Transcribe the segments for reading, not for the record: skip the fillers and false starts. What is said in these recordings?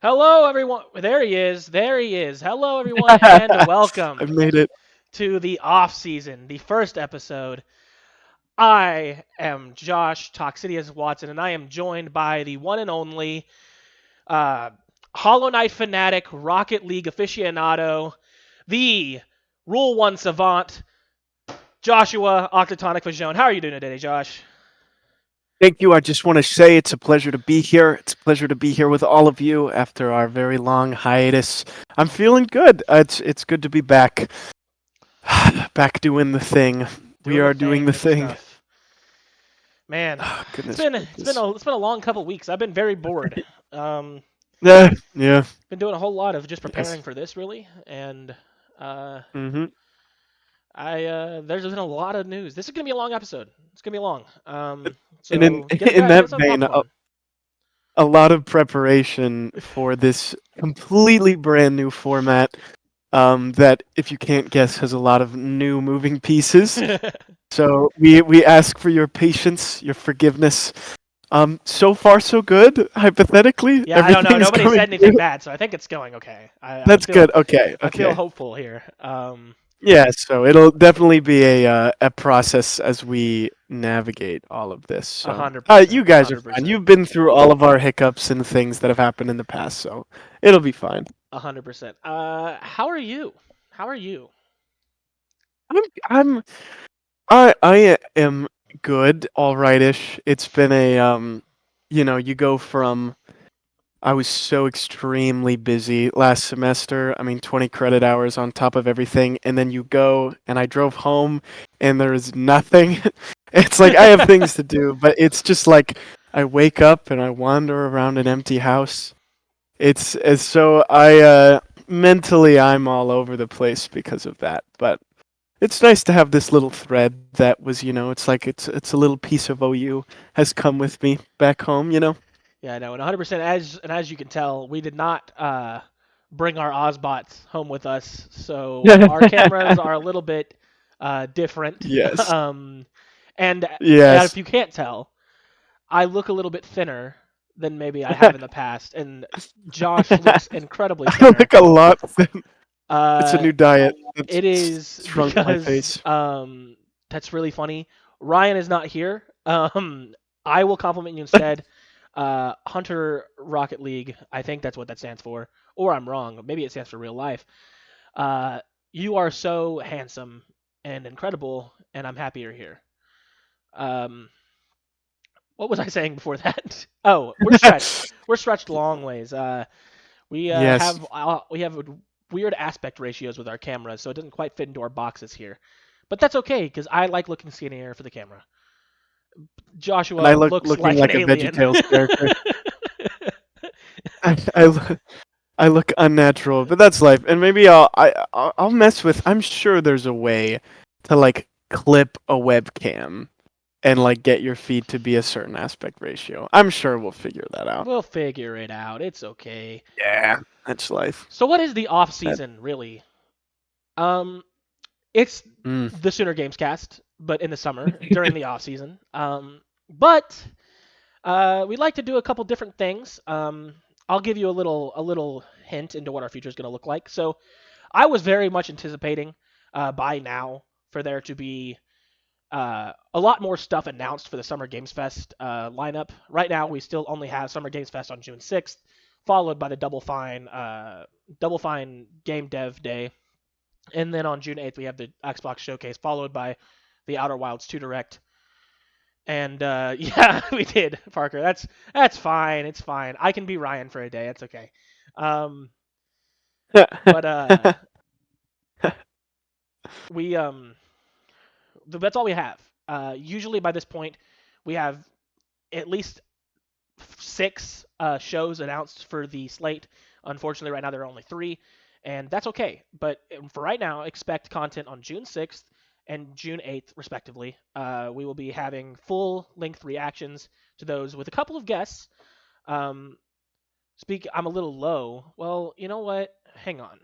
Hello, everyone. There he is. There he is. Hello, everyone, and I welcome made it. to the off season, the first episode. I am Josh Toxidious Watson, and I am joined by the one and only uh, Hollow Knight fanatic, Rocket League aficionado, the Rule One savant, Joshua Octatonic Faggion. How are you doing today, Josh? Thank you. I just want to say it's a pleasure to be here. It's a pleasure to be here with all of you after our very long hiatus. I'm feeling good. It's good to be back. Back doing the thing. We Doing the are doing thing, the doing the thing. stuff. Man, Oh, it's goodness been it's been gracious. a it's been a long couple weeks. I've been very bored. Um, Yeah. been doing a whole lot of just Yes. preparing for this really, and uh, hmm there's been a lot of news. This is gonna be a long episode. It's gonna be long. And in So in that get some vein, popcorn. a lot of preparation for this completely brand new format. That, if you can't guess, has a lot of new moving pieces. So we ask for your patience, your forgiveness. So far so good. Hypothetically, Yeah, I don't know. everything's Nobody going said anything good. bad, so I think it's going okay. That's good. Okay, I feel okay. hopeful here. Yeah, so it'll definitely be a process as we navigate all of this. A So, hundred you percent, a guys are hundred fine. percent, You've been through all of our hiccups and things that have happened in the past, so it'll be fine. 100%. How are you? How are you? I'm I'm I am good, all rightish. It's been you go from I was so extremely busy last semester. I mean, 20 credit hours on top of everything. And then you go, and I drove home, and there is nothing. It's like I have things to do, but it's just like I wake up and I wander around an empty house. It's so mentally I'm all over the place because of that. But it's nice to have this little thread that was, it's like it's a little piece of OU has come with me back home. Yeah, no, and 100%. As you can tell, we did not bring our Ozbots home with us, so our cameras are a little bit different. Yes. um, and if Yes. you can't tell, I look a little bit thinner than maybe I have in the past, and Josh looks incredibly I thinner. look a lot thin. It's a Uh, new diet that's it is shrunk my because face. that's really funny. Ryan is not here. I will compliment you instead. Hunter Rocket League. I think that's what that stands for, or I'm wrong. Maybe it stands for real life. Uh, you are so handsome and incredible, and I'm happy you're here. Um, what was I saying before that? Oh, we're stretched. We're stretched long ways. Yes. We have weird aspect ratios with our cameras, so it doesn't quite fit into our boxes here. But that's okay because I like looking skinnier for the camera. And I Joshua look looks looking like an like a alien. VeggieTales character. I, I, lo- I look unnatural, but that's life. And maybe I'll mess with. I'm sure there's a way to like clip a webcam and like get your feed to be a certain aspect ratio. I'm sure we'll figure that out. We'll figure it out. It's okay. Yeah, that's life. So what is the off That, season really? Um, it's mm. the Sooner Games cast, but in the summer during the off season. But we'd like to do a couple different things. I'll give you a little hint into what our future is going to look like. So I was very much anticipating by now for there to be a lot more stuff announced for the Summer Games Fest lineup. Right now, we still only have Summer Games Fest on June 6th, followed by the Double Fine Game Dev Day, and then on June 8th we have the Xbox Showcase, followed by the Outer Wilds 2 Direct. And yeah, we did, Parker. That's fine. It's fine. I can be Ryan for a day. It's okay. Um, but we that's all we have. Usually by this point, we have at least six shows announced for the slate. Unfortunately, right now there are only three, and that's okay. But for right now, expect content on June 6th and June 8th, respectively. We will be having full length reactions to those with a couple of guests. Um, I'm a little low. Well, you know what? Hang on.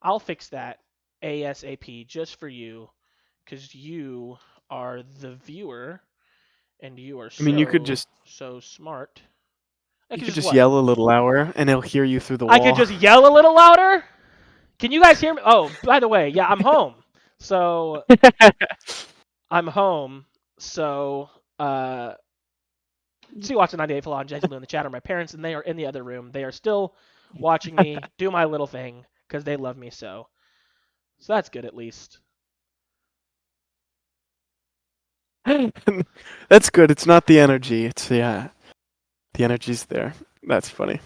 I'll fix that ASAP just for you, because you are the viewer and you are I mean, you could so just so smart. I You could could just just what? yell a little louder, and he'll hear you through the I could wall. just yell a little louder. Can you guys hear me? Oh, by the way, yeah, I'm home. So I'm home. So uh, see, watching 98 Flaw and Gentle in the chat are my parents, and they are in the other room. They are still watching me do my little thing because they love me so. So that's good at least. That's good. It's not the energy. It's the energy's there. That's funny.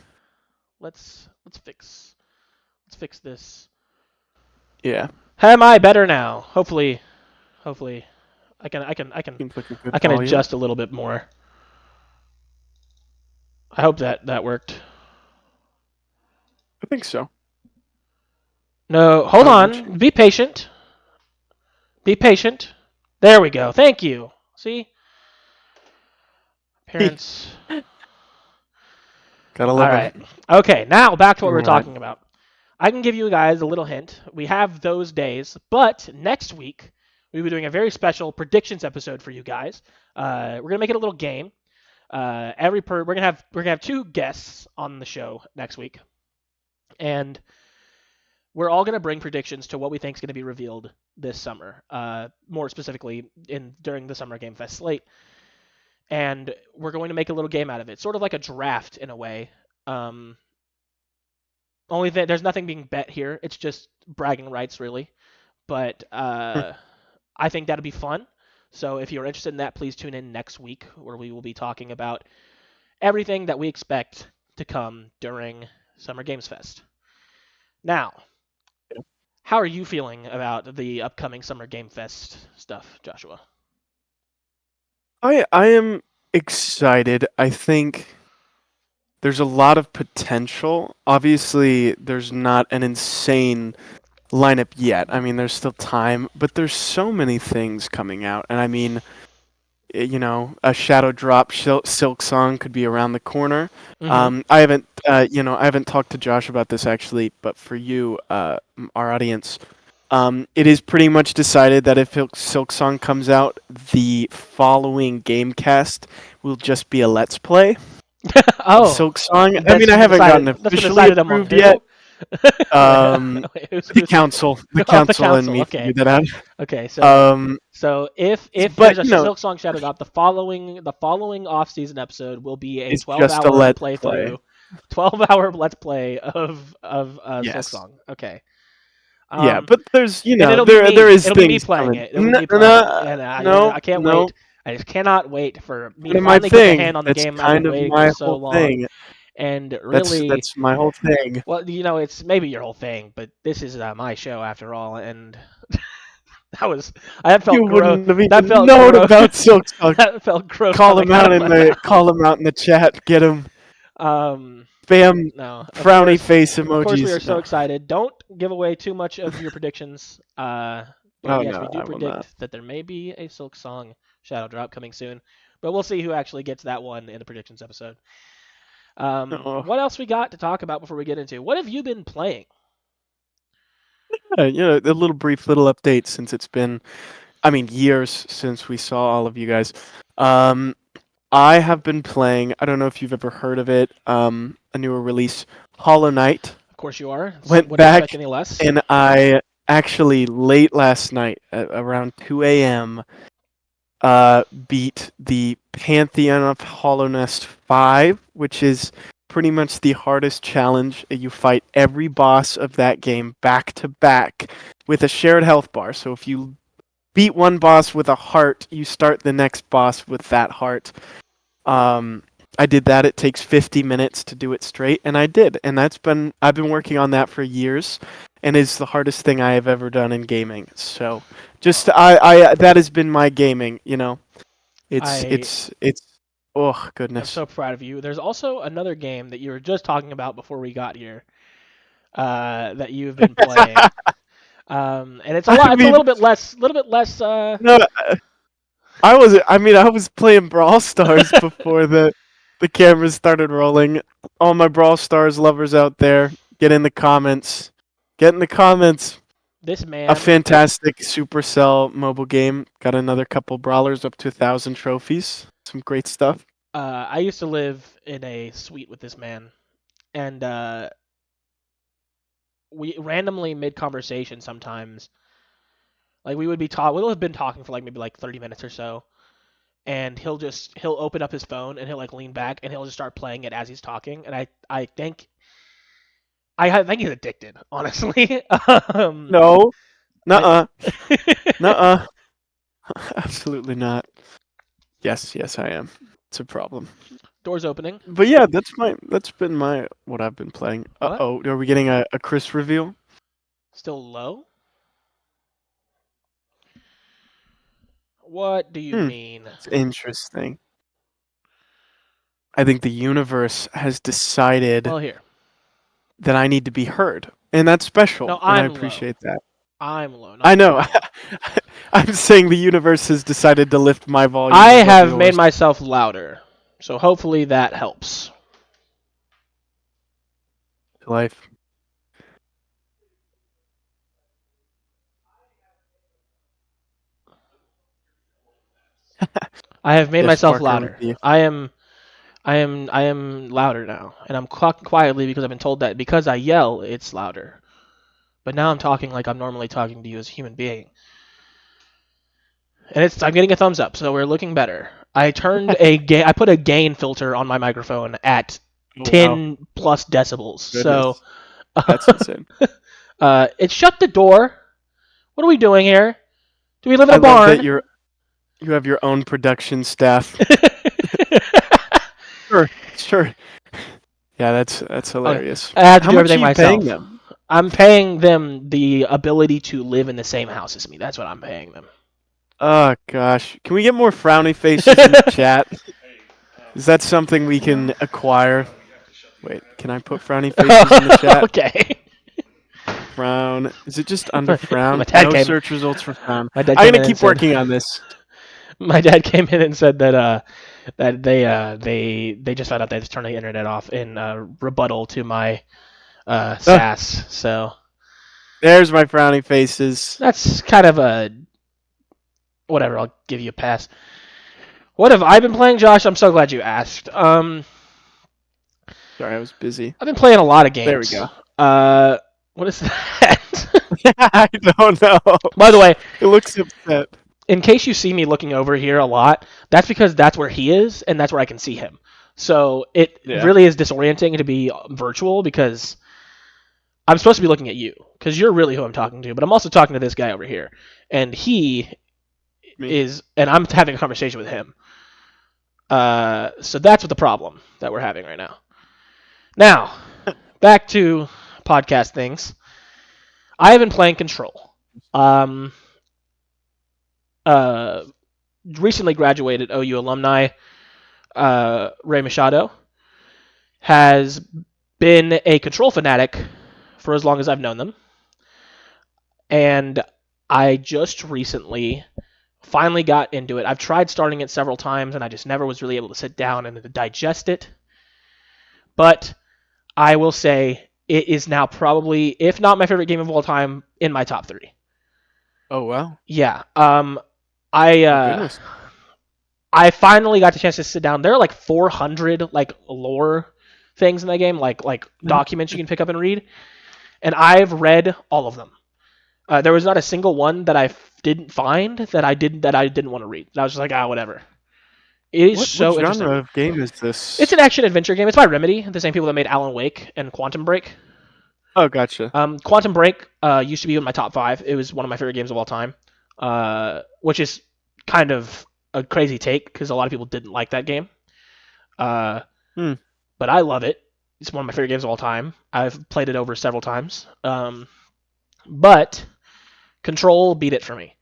Let's fix this. Yeah, Am I better now? Hopefully seems like a good I can volume. adjust a little bit more. I hope that worked. I think so. No, hold However, on. Be patient. Be patient. There we go. Thank you. See? Parents. gotta All love right. them. Okay, now back to All what we are right. talking about. I can give you guys a little hint. We have those days, but next week we'll be doing a very special predictions episode for you guys. We're gonna make it a little game. We're gonna have two guests on the show next week, and we're all gonna bring predictions to what we think is gonna be revealed this summer. More specifically, in during the Summer Game Fest slate, and we're going to make a little game out of it, sort of like a draft in a way. Um, Only that there's nothing being bet here. It's just bragging rights, really. But I think that'll be fun. So if you're interested in that, please tune in next week where we will be talking about everything that we expect to come during Summer Games Fest. Now, how are you feeling about the upcoming Summer Game Fest stuff, Joshua? I am excited. I think there's a lot of potential. Obviously, there's not an insane lineup yet. I mean, there's still time, but there's so many things coming out. And I mean, a Shadow Drop Silk Song could be around the corner. Mm-hmm. I haven't talked to Josh about this actually, but for you, our audience, it is pretty much decided that if Silk Song comes out, the following Gamecast will just be a Let's Play of Oh, Silk Song. I that's mean, I been haven't gotten decided. That's been officially decided among approved yet. who? wait, wait, The council, the oh, the council, and council. me Okay. figured that out. Okay, so Um, so if but there's a Silk Song Shadow Drop, the following off-season episode will be a it's just a 12-hour Let's Play. playthrough, 12-hour Let's Play of Silk Yes. Song. Okay. Yeah, Um, but there's and it'll be there me. is It'll be me things playing coming. it. It'll be me playing it, and I can't No. wait. I just cannot wait for me to Kind of my finally get the thing. hand on the That's game I've been kind of waiting for my so whole long. thing. And That's really, that's my whole thing. well, it's maybe your whole thing, but this is my show after all, and that was that You felt gross. wouldn't have That even felt known gross. about Silk Song. That felt gross coming out of my mouth. Call him out in the chat. Get him. Um, Spam no, frowny face of course, we are emojis. so No. excited. Don't give away too much of your predictions. But Oh yes, we no, do I will not. predict that there may be a Silk Song Shadow Drop coming soon. But we'll see who actually gets that one in the predictions episode. Oh. What else we got to talk about before we get into? What have you been playing? A little brief little update since it's been, I mean, years since we saw all of you guys. Um, I have been playing. I don't know if you've ever heard of it. A newer release, Hollow Knight. Of course, you are. Some Went wouldn't back expect any less. and I actually late last night at around 2 a.m. Beat the Pantheon of Hollowness 5, which is pretty much the hardest challenge. You fight every boss of that game back to back with a shared health bar. So if you beat one boss with a heart, you start the next boss with that heart. I did that. It takes 50 minutes to do it straight, and I did. And I've been working on that for years, and it's the hardest thing I have ever done in gaming. So, just I that has been my gaming. It's I it's it's oh am goodness. so proud of you. There's also another game that you were just talking about before we got here, that you've been playing. And it's a I lot. It's a mean, little bit less. Little bit less. no, I was playing Brawl Stars before the cameras started rolling. All my Brawl Stars lovers out there, get in the comments. Get in the comments. This A man. fantastic Supercell mobile game. Got another couple brawlers up to 1,000 trophies. Some great stuff. I used to live in a suite with this man, and we randomly mid conversation sometimes, like we would be we'll have been talking for like maybe like 30 minutes or so, and he'll open up his phone and he'll like lean back and he'll just start playing it as he's talking, and I think he's addicted, honestly. No. I Nuh-uh. Nuh-uh. Absolutely not. Yes, I am. It's a problem. Doors opening. But yeah, that's been what I've been playing. What? Uh-oh, are we getting a Chris reveal? Still low? What do you Hmm. mean? It's interesting. I think the universe has decided Well, here. that I need to be heard. And that's special, No, and I I'm low. appreciate that. I'm low, I not know. you. I'm saying the universe has decided to lift my volume I above have made yours. myself louder, so hopefully that helps. Life. I have made Yes, myself Parker with louder. you. I am louder now, and I'm talking quietly because I've been told that because I yell, it's louder. But now I'm talking like I'm normally talking to you as a human being, and I'm getting a thumbs up, so we're looking better. I put a gain filter on my microphone at Oh wow, 10 plus decibels, so goodness, that's insane. it shut the door. What are we doing here? Do we live in I a love that barn? you have your own production staff. Sure. Yeah, that's Okay, hilarious. I have to How do much are everything you paying myself. them? I'm paying them the ability to live in the same house as me. That's what I'm paying them. Oh gosh, can we get more frowny faces in the chat? Is that something we can acquire? Wait, can I put frowny faces in the chat? Okay. Frown. Is it just under my frown? dad No came. search results for frown. My dad I'm came gonna in and keep said. working on this. My dad came in and said that they just found out they just turned the internet off in rebuttal to my Ah, sass. So there's my frowny faces. that's kind of a whatever. I'll give you a pass. What have I been playing, Josh? I'm so glad you asked. Sorry, I was busy. I've been playing a lot of There we games. go. What is that? I don't know. By the way, It looks upset. in case you see me looking over here a lot, that's because that's where he is and that's where I can see him. So it Yeah. really is disorienting to be virtual because I'm supposed to be looking at you because you're really who I'm talking to, but I'm also talking to this guy over here, and Me. and I'm having a conversation with him. So that's what the problem that we're having right now. Now, back to podcast things. I have been playing Control. Um, uh, Recently graduated OU alumni Ray Machado has been a Control fanatic for as long as I've known them, and I just recently finally got into it. I've tried starting it several times, and I just never was really able to sit down and digest it. But I will say it is now probably, if not my favorite game of all time, in my top three. Oh wow. Yeah. I Oh uh, goodness. I finally got the chance to sit down. There are like 400 like lore things in that game, like documents you can pick up and read, and I've read all of them. There was not a single one that I didn't find that I didn't want to read. And I was just like, whatever. It is What so interesting. genre of game is It's this? an action adventure game. It's by Remedy, the same people that made Alan Wake and Quantum Break. Oh gotcha. Quantum Break used to be in my top five. It was one of my favorite games of all time, which is kind of a crazy take because a lot of people didn't like that game. Uh, Hmm. but I love it. It's one of my favorite games of all time. I've played it over several times. But Control beat it for me.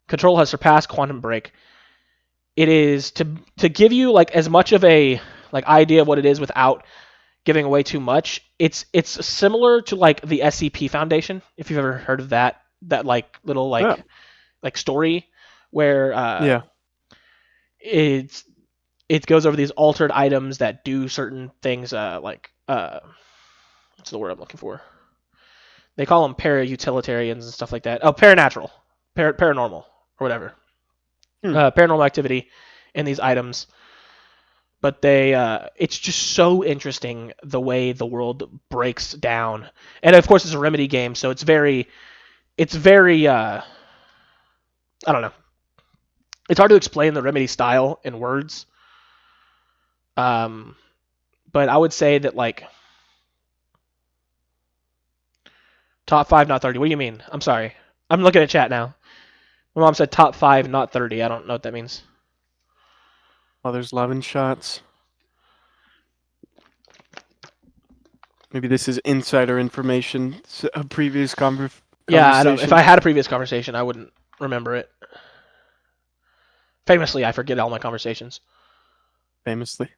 Control has surpassed Quantum Break. It is to give you like as much of a like idea of what it is without giving away too much. It's similar to like the SCP Foundation, if you've ever heard of that like little Oh like story where yeah. it's it goes over these altered items that do certain things what's the word I'm looking for? They call them para-utilitarians and stuff like that. Oh, paranatural, paranormal or whatever. Hmm. Paranormal activity in these items. but they it's just so interesting the way the world breaks down. And of course, it's a Remedy game, so it's very I don't know. It's hard to explain the Remedy style in words. Um, but I would say that like top five, not 30. What do you mean? I'm sorry. I'm looking at chat now. My mom said top five, not 30. I don't know what that means. Oh, there's 11 shots. Maybe this is insider information. A previous Yeah, I don't. If conversation. I had a previous conversation, I wouldn't remember it. Famously, I forget all my conversations. Famously.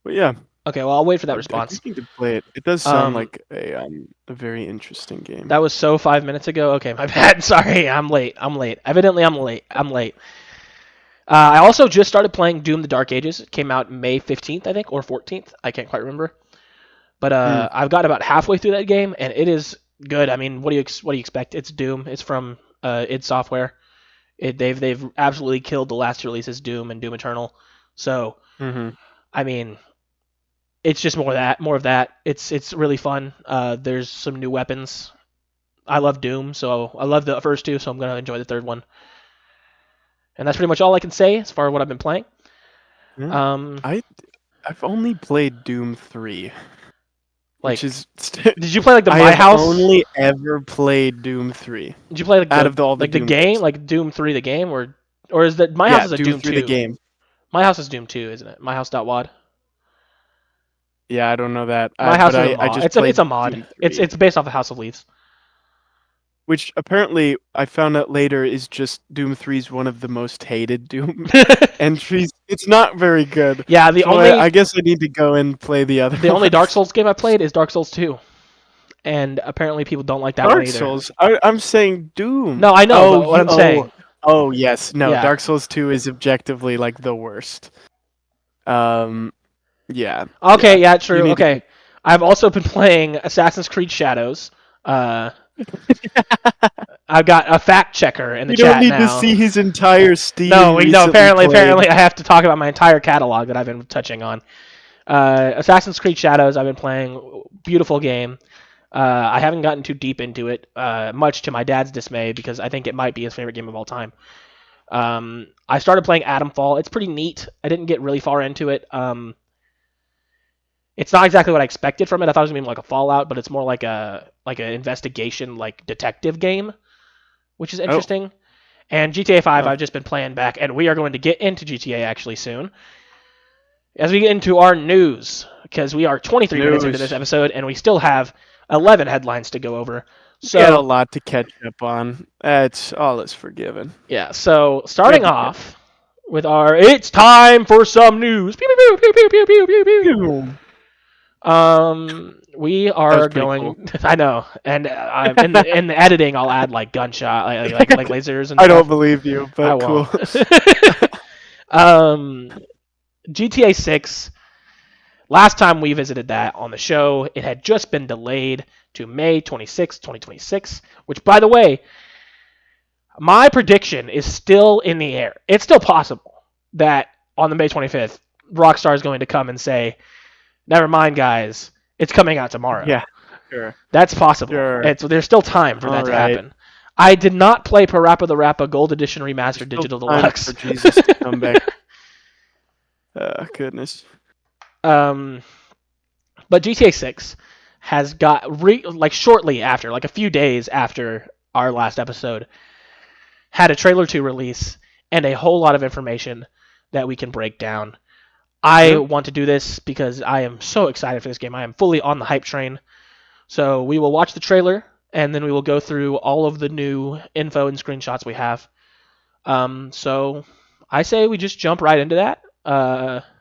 But yeah, Okay, well, I'll wait for that I response. think you could play it. It does sound Um, like a very interesting game. that was so 5 minutes ago. Okay, my bad. Sorry, I'm late. I'm late. Evidently, I'm late. I'm late. I also just started playing Doom: The Dark Ages. It came out May 15th, I think, or 14th. I can't quite remember. But Hmm. I've got about halfway through that game, and it is good. I mean, what do you expect? It's Doom. It's from id Software. They've absolutely killed the last two releases, Doom and Doom Eternal. So Mm-hmm. I mean, it's just more of that. It's really fun. There's some new weapons. I love Doom, so I love the first two, so I'm gonna enjoy the third one. And that's pretty much all I can say as far as what I've been playing. Yeah. Um, I've only played Doom 3, which like, is did you play like the I My have House? only ever played Doom 3 Did you play out of all the the Doom game, games. like Doom 3 the game, or is that My House Yeah, is a Doom Doom 3 the 2? game. My House is Doom 2, isn't it? My House.wad. Yeah, I don't know that. My But House is a I mod. just It's played a mod. Doom It's 3, it's based off of House of Leaves. which apparently I found out later is just Doom 3's one of the most hated Doom entries. It's not very good. Yeah, So I guess I need to go and play the other the only Dark ones. Souls game I played is Dark Souls 2, and apparently people don't like that one Dark either. Souls. I'm saying Doom. No, I know, Oh, but what I'm saying, oh yes. No, yeah. Dark Souls 2 is objectively like the worst. Um, yeah, Okay, yeah. yeah, You true. need to. Okay, I've also been playing Assassin's Creed Shadows. Uh, I've got a fact checker in the You don't chat need to now. see his entire Steam No, recently apparently, played. I have to talk about my entire catalog that I've been touching on. Assassin's Creed Shadows, I've been playing. Beautiful game. I haven't gotten too deep into it, much to my dad's dismay, because I think it might be his favorite game of all time. I started playing Atomfall. It's pretty neat. I didn't get really far into it. It's not exactly what I expected from it. I thought it was gonna be like a Fallout, but it's more like an investigation, like detective game, which is Oh, interesting. And GTA 5, oh, I've just been playing back, and we are going to get into GTA actually soon. As we get into our news, because we are 23 minutes into this news. episode, and we still have 11 headlines to go over. We had a So, lot to catch up on. It's all is forgiven. yeah, so We have starting to catch. off with our It's Time for Some News. Pew, pew, pew, pew, pew, pew, pew, pew. Phew. We That was are pretty cool. going. I know, and in the editing, I'll add like gunshot, like lasers and I don't stuff. believe you, I but won't. cool. um, GTA 6. Last time we visited that on the show, it had just been delayed to May 26, 2026. Which, by the way, my prediction is still in the air. It's still possible that on the May 25th, Rockstar is going to come and say, "Never mind, guys, it's coming out tomorrow." Yeah, sure, That's possible. sure. And so there's still time for All that to right. happen. I did not play Parappa the Rappa Gold Edition There's Remastered still Digital time for Deluxe. Jesus to come back. Goodness. um, but GTA 6 has got like shortly after, like a few days after our last episode, had a trailer to release and a whole lot of information that we can break down. I Yeah. want to do this because I am so excited for this game. I am fully on the hype train. So we will watch the trailer and then we will go through all of the new info and screenshots we have. So I say we just jump right into that.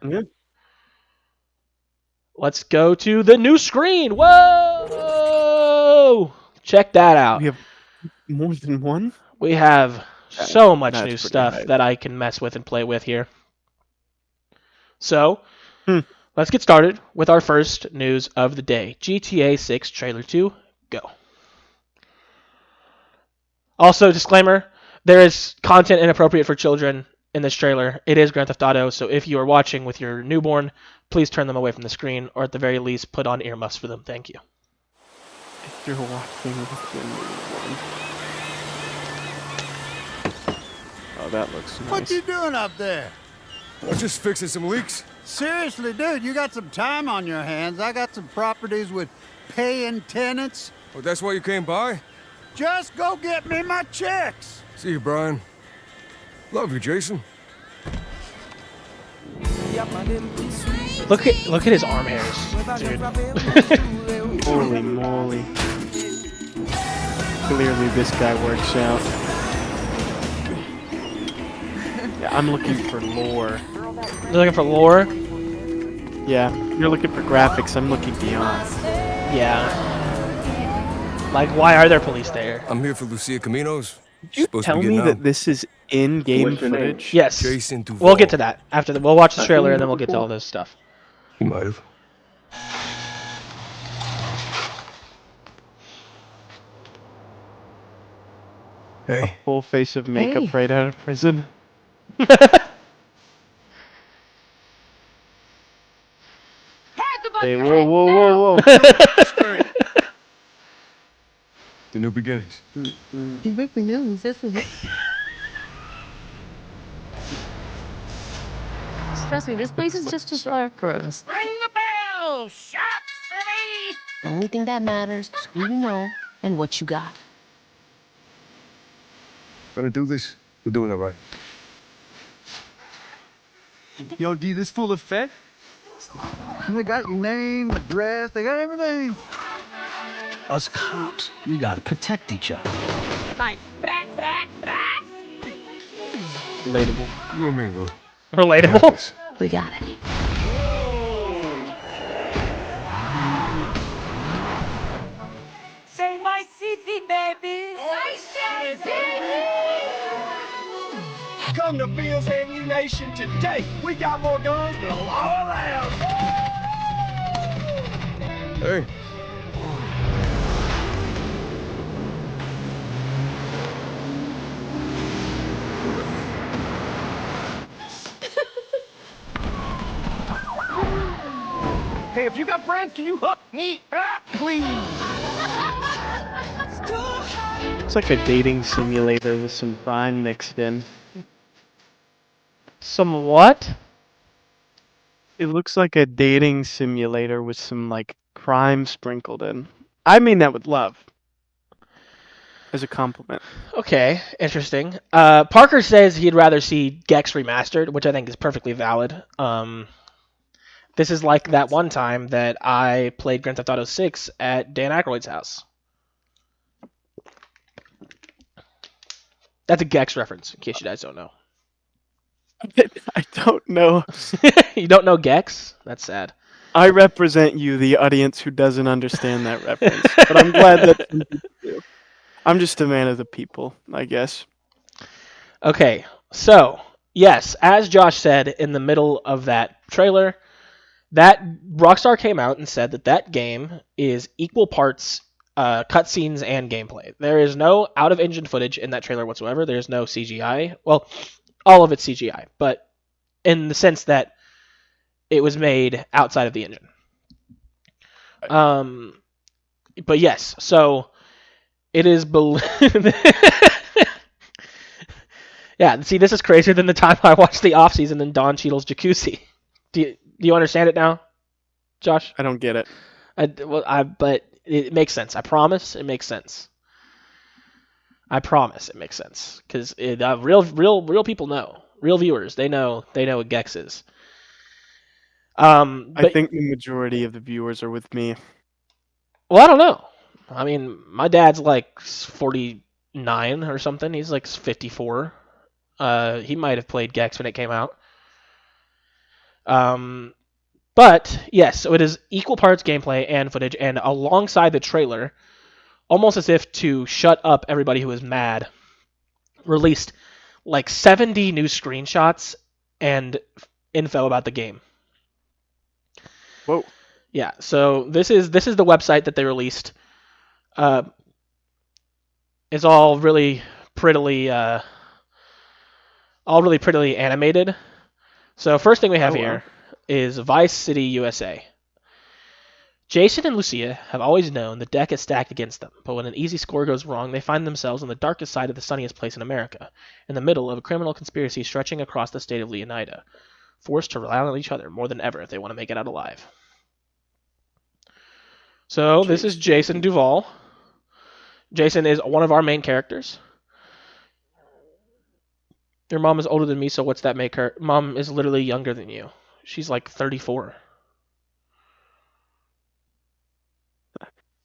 Yeah. Let's go to the new screen. Whoa! Check that out. We have more than one. We have so much That's new pretty stuff hype. that I can mess with and play with here. So Hmm. let's get started with our first news of the day. GTA 6 Trailer 2, go. Also, disclaimer, there is content inappropriate for children in this trailer. It is Grand Theft Auto, so if you are watching with your newborn, please turn them away from the screen, or at the very least, put on earmuffs for them. Thank you. If you're watching with your newborn. Oh, that looks nice. What you doing up there? I'm just fixing some leaks. Seriously, dude, you got some time on your hands. I got some properties with paying tenants. Oh, that's why you came by? Just go get me my checks. See you, Brian. Love you, Jason. Look at his arm hairs, dude. Holy moly. Clearly this guy works out. Yeah, I'm looking for lore. You're looking for lore? Yeah, you're looking for graphics, I'm looking beyond. Yeah. Like, why are there police there? I'm here for Lucia Caminos. Did you tell me that this is in-game footage? Yes. Jason Duval. We'll get to that after we'll watch the trailer and then we'll get to all this stuff. He might have. Hey. Full face of makeup right out of prison. Hey, whoa, whoa, whoa, whoa. The new beginnings. Trust me, this place is just as dark for us. Ring the bell! Shot ready! The only thing that matters is who you know and what you got. Gonna do this? We're doing it right. Yo, D, this full of fed? They got your name, address, they got everything. Us cops, we gotta protect each other. Relatable. You and me, bro. Relatable? We got it. Say my city, baby. Come to Bill's Ammunition today. We got more guns than a law allows. Hey. Hey, if you got friends, can you hook me up, please? It's like a dating simulator with some crime mixed in. Some what? It looks like a dating simulator with some, like, crime sprinkled in. I mean that with love. As a compliment. Okay, interesting. Parker says he'd rather see Gex remastered, which I think is perfectly valid. This is like that one time that I played Grand Theft Auto 6 at Dan Aykroyd's house. That's a Gex reference, in case you guys don't know. I don't know. You don't know Gex? That's sad. I represent you, the audience who doesn't understand that reference. But I'm glad that some people do. I'm just a man of the people, I guess. Okay, so, yes, as Josh said in the middle of that trailer, that Rockstar came out and said that that game is equal parts cutscenes and gameplay. There is no out-of-engine footage in that trailer whatsoever. There's no CGI. Well, all of it's CGI, but in the sense that it was made outside of the engine. But yes, so it is. Yeah, see, this is crazier than the time I watched the Offseason in Don Cheadle's jacuzzi. Do you understand it now, Josh? I don't get it. But it makes sense. I promise it makes sense. I promise it makes sense because real people know. Real viewers, they know what Gex is. I think the majority of the viewers are with me. Well, I don't know. I mean, my dad's like 49 or something. He's like 54. He might have played Gex when it came out. But yes, so it is equal parts gameplay and footage, and alongside the trailer, almost as if to shut up everybody who is mad, released like 70 new screenshots and info about the game. Whoa. Yeah, so this is the website that they released. It's all really prettily all really prettily animated. So first thing we have Oh, wow. here is Vice City, USA. Jason and Lucia have always known the deck is stacked against them, but when an easy score goes wrong, they find themselves on the darkest side of the sunniest place in America, in the middle of a criminal conspiracy stretching across the state of Leonida, forced to rely on each other more than ever if they want to make it out alive. So this is Jason Duvall. Jason is one of our main characters. Your mom is older than me, so what's that make her? Mom is literally younger than you. She's like 34.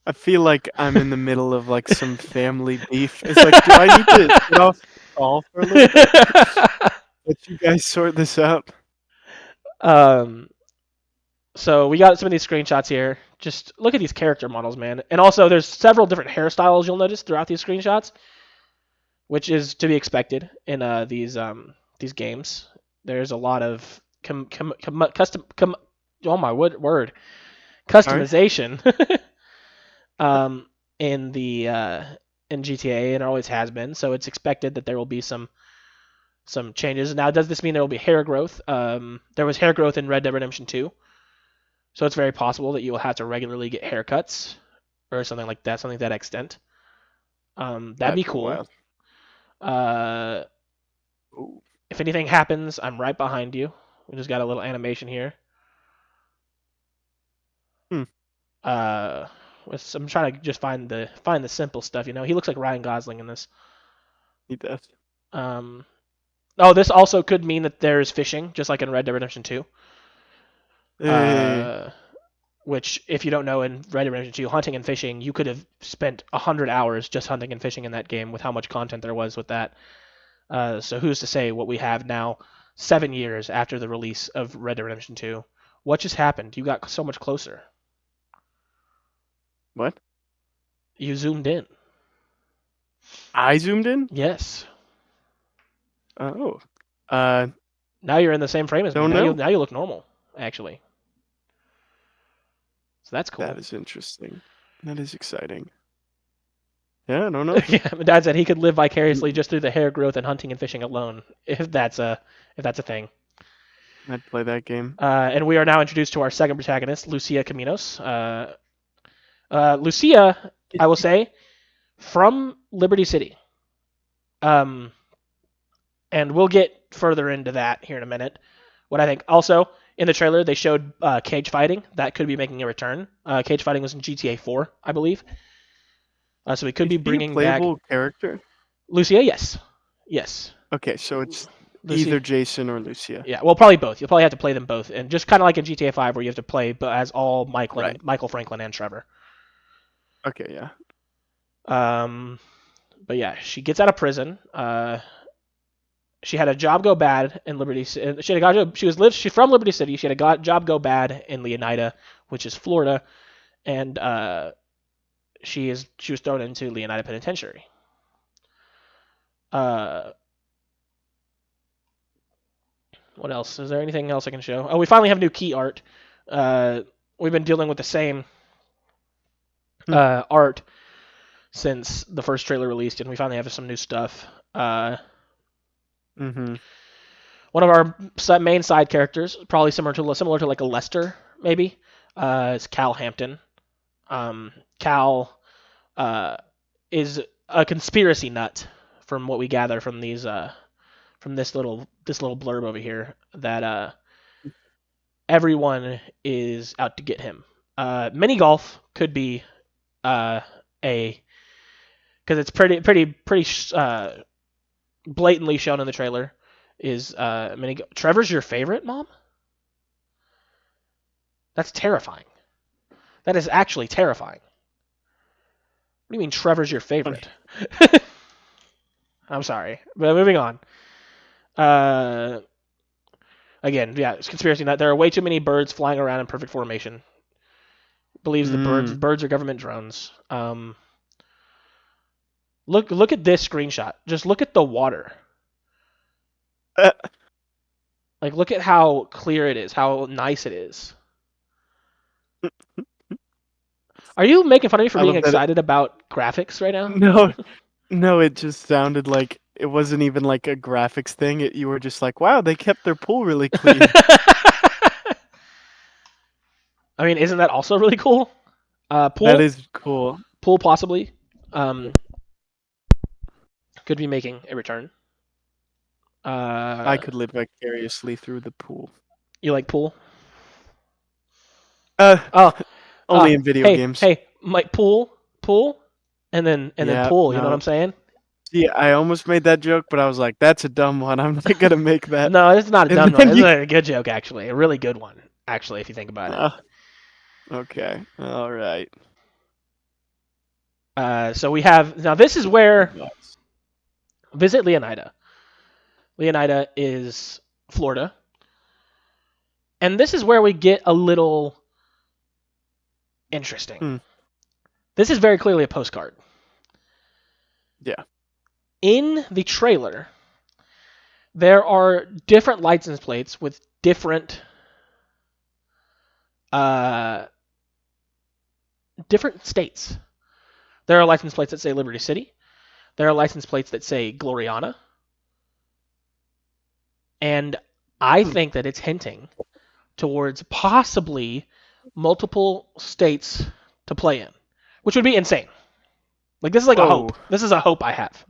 I feel like I'm in the middle of like some family beef. It's like, do I need to get off the call for a little bit? Let you guys sort this out. So we got some of these screenshots here. Just look at these character models, man. And also, there's several different hairstyles you'll notice throughout these screenshots, which is to be expected in these games. There's a lot of oh my word customization in the in GTA, and it always has been. So it's expected that there will be some changes. Now, does this mean there will be hair growth? There was hair growth in Red Dead Redemption 2. So it's very possible that you will have to regularly get haircuts or something like that, something to that extent. That'd be cool. If anything happens, I'm right behind you. We just got a little animation here. I'm trying to just find the simple stuff. You know, he looks like Ryan Gosling in this. He does. Oh, this also could mean that there's fishing, just like in Red Dead Redemption 2. Which, if you don't know, in Red Dead Redemption 2, hunting and fishing, you could have spent 100 hours just hunting and fishing in that game with how much content there was with that. So who's to say what we have now, 7 years after the release of Red Dead Redemption 2? What just happened? You got so much closer. What? You zoomed in. I zoomed in? Yes. Oh. Now you're in the same frame as me. Don't know. Now you look normal, actually. So that's cool. That is interesting. That is exciting. Yeah, I don't know. Yeah, my dad said he could live vicariously just through the hair growth and hunting and fishing alone, if that's a thing. I'd play that game. And we are now introduced to our second protagonist, Lucia Caminos. Lucia, I will say, from Liberty City. And we'll get further into that here in a minute. What I think. Also, in the trailer, they showed cage fighting. That could be making a return. Cage fighting was in GTA 4, I believe. So we could be bringing a playable character? Lucia, yes. Yes. Okay, so it's Lucia. either Jason or Lucia. Yeah, well, probably both. You'll probably have to play them both. And just kind of like in GTA 5 where you have to play as all Michael Franklin and Trevor. Okay, yeah. But yeah, she gets out of prison. She had a job go bad in Liberty City. She's from Liberty City. She had a job go bad in Leonida, which is Florida, and she was thrown into Leonida Penitentiary. What else? Is there anything else I can show? Oh, we finally have new key art. We've been dealing with the same art since the first trailer released, and we finally have some new stuff. One of our main side characters, probably similar to like a Lester, maybe, is Cal Hampton. Cal is a conspiracy nut, from what we gather from these from this little blurb over here, that everyone is out to get him. Mini golf could be because it's pretty blatantly shown in the trailer. Is Trevor's your favorite, Mom? That's terrifying. That is actually terrifying. What do you mean Trevor's your favorite? I'm sorry, but moving on. Again, yeah, it's conspiracy nut. There are way too many birds flying around in perfect formation. Believes the birds are government drones. Look at this screenshot. Just look at the water. Like, look at how clear it is, how nice it is. Are you making fun of me for being excited about graphics right now? No, it just sounded like it wasn't even like a graphics thing. You were just like, wow, they kept their pool really clean. I mean, isn't that also really cool? That Pool, is cool. pool possibly. Um, could be making a return. I could live vicariously through the pool. You like pool? Uh, Oh, only in video hey, games. hey, Mike, pool, and then Yeah, pool. You know what no. I'm saying? See, I almost made that joke, but I was like, that's a dumb one. I'm not gonna make that. No, it's not a And dumb one. then It's you. a good joke, actually. A really good one, actually, if you think about it. Okay. All right. So we have now. This is where visit Leonida. Leonida is Florida, and this is where we get a little interesting. Hmm. This is very clearly a postcard. Yeah. In the trailer, there are different license plates with different different states. There are license plates that say Liberty City. There are license plates that say Gloriana. And I think that it's hinting towards possibly multiple states to play in, which would be insane. Like, this is like a hope. Whoa. This is a hope I have.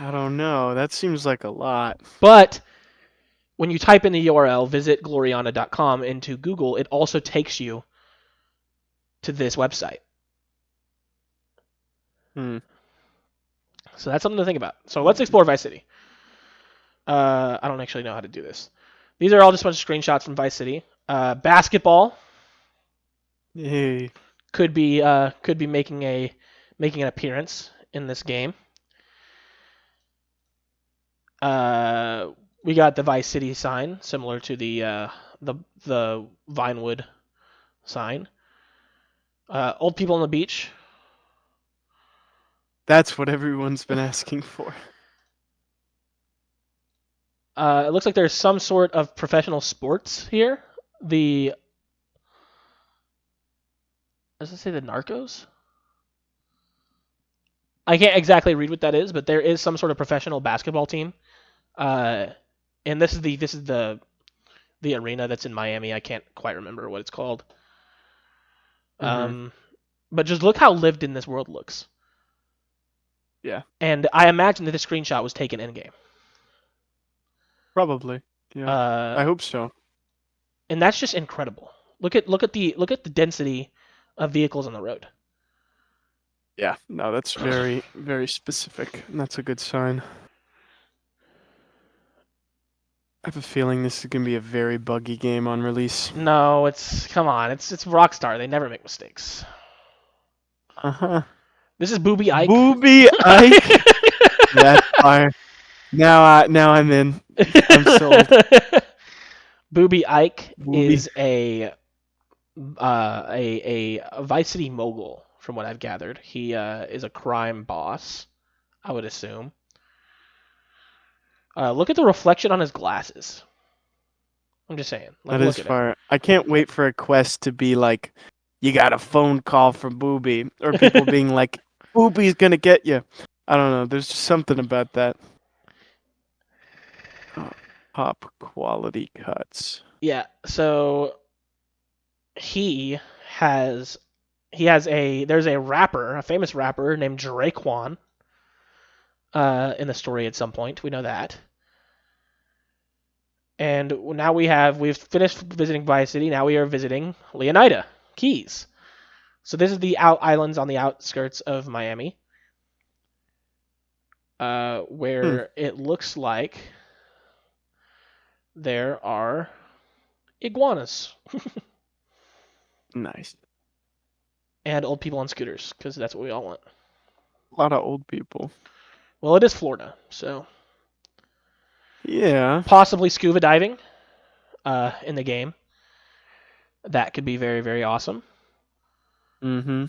I don't know. That seems like a lot. But when you type in the URL visitgloriana.com into Google, it also takes you to this website. Hmm. So that's something to think about. So let's explore Vice City. I don't actually know how to do this. These are all just a bunch of screenshots from Vice City. Basketball Hey. could be making an appearance in this game. We got the Vice City sign, similar to the Vinewood sign. Old people on the beach. That's what everyone's been asking for. It looks like there's some sort of professional sports here. Does it say the Narcos? I can't exactly read what that is, but there is some sort of professional basketball team. And this is the arena that's in Miami. I can't quite remember what it's called. Mhm. But just look how lived in this world looks. Yeah. And I imagine that this screenshot was taken in game. Probably. Yeah. I hope so. And that's just incredible. Look at the density of vehicles on the road. Yeah. No, that's very, very specific. And that's a good sign. I have a feeling this is gonna be a very buggy game on release. No, come on, it's Rockstar. They never make mistakes. Uh-huh. This is Booby Ike. Booby Ike. That's fire. Now I'm in. I'm sold. Booby Ike Booby. is a Vice City mogul, from what I've gathered. He is a crime boss, I would assume. Look at the reflection on his glasses. I'm just saying. Like, That look is at it. fire. I can't wait for a quest to be like, you got a phone call from Booby, or people being like, Booby's gonna get you. I don't know. There's just something about that. Top quality cuts. Yeah. So there's a rapper, a famous rapper named Draquan. In the story at some point, we know that. And now we've finished visiting Vice City. Now we are visiting Leonida Keys. So this is the islands on the outskirts of Miami, where it looks like there are iguanas Nice. and old people on scooters, because that's what we all want. A lot of old people. Well, it is Florida, so Yeah. possibly scuba diving in the game. That could be very, very awesome. Mm-hmm.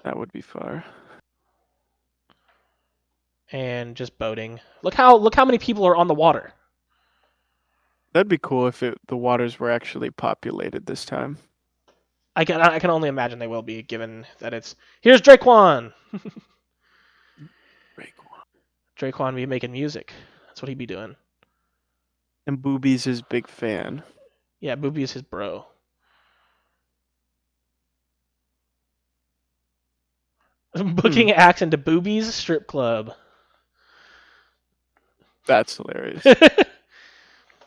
That would be fire. And just boating. Look how many people are on the water. That'd be cool if the waters were actually populated this time. I can only imagine they will be, given that it's here's Draquan. Draquan be making music. That's what he'd be doing. And Booby's his big fan. Yeah, Booby is his bro. Booking acts into Booby's strip club. That's hilarious.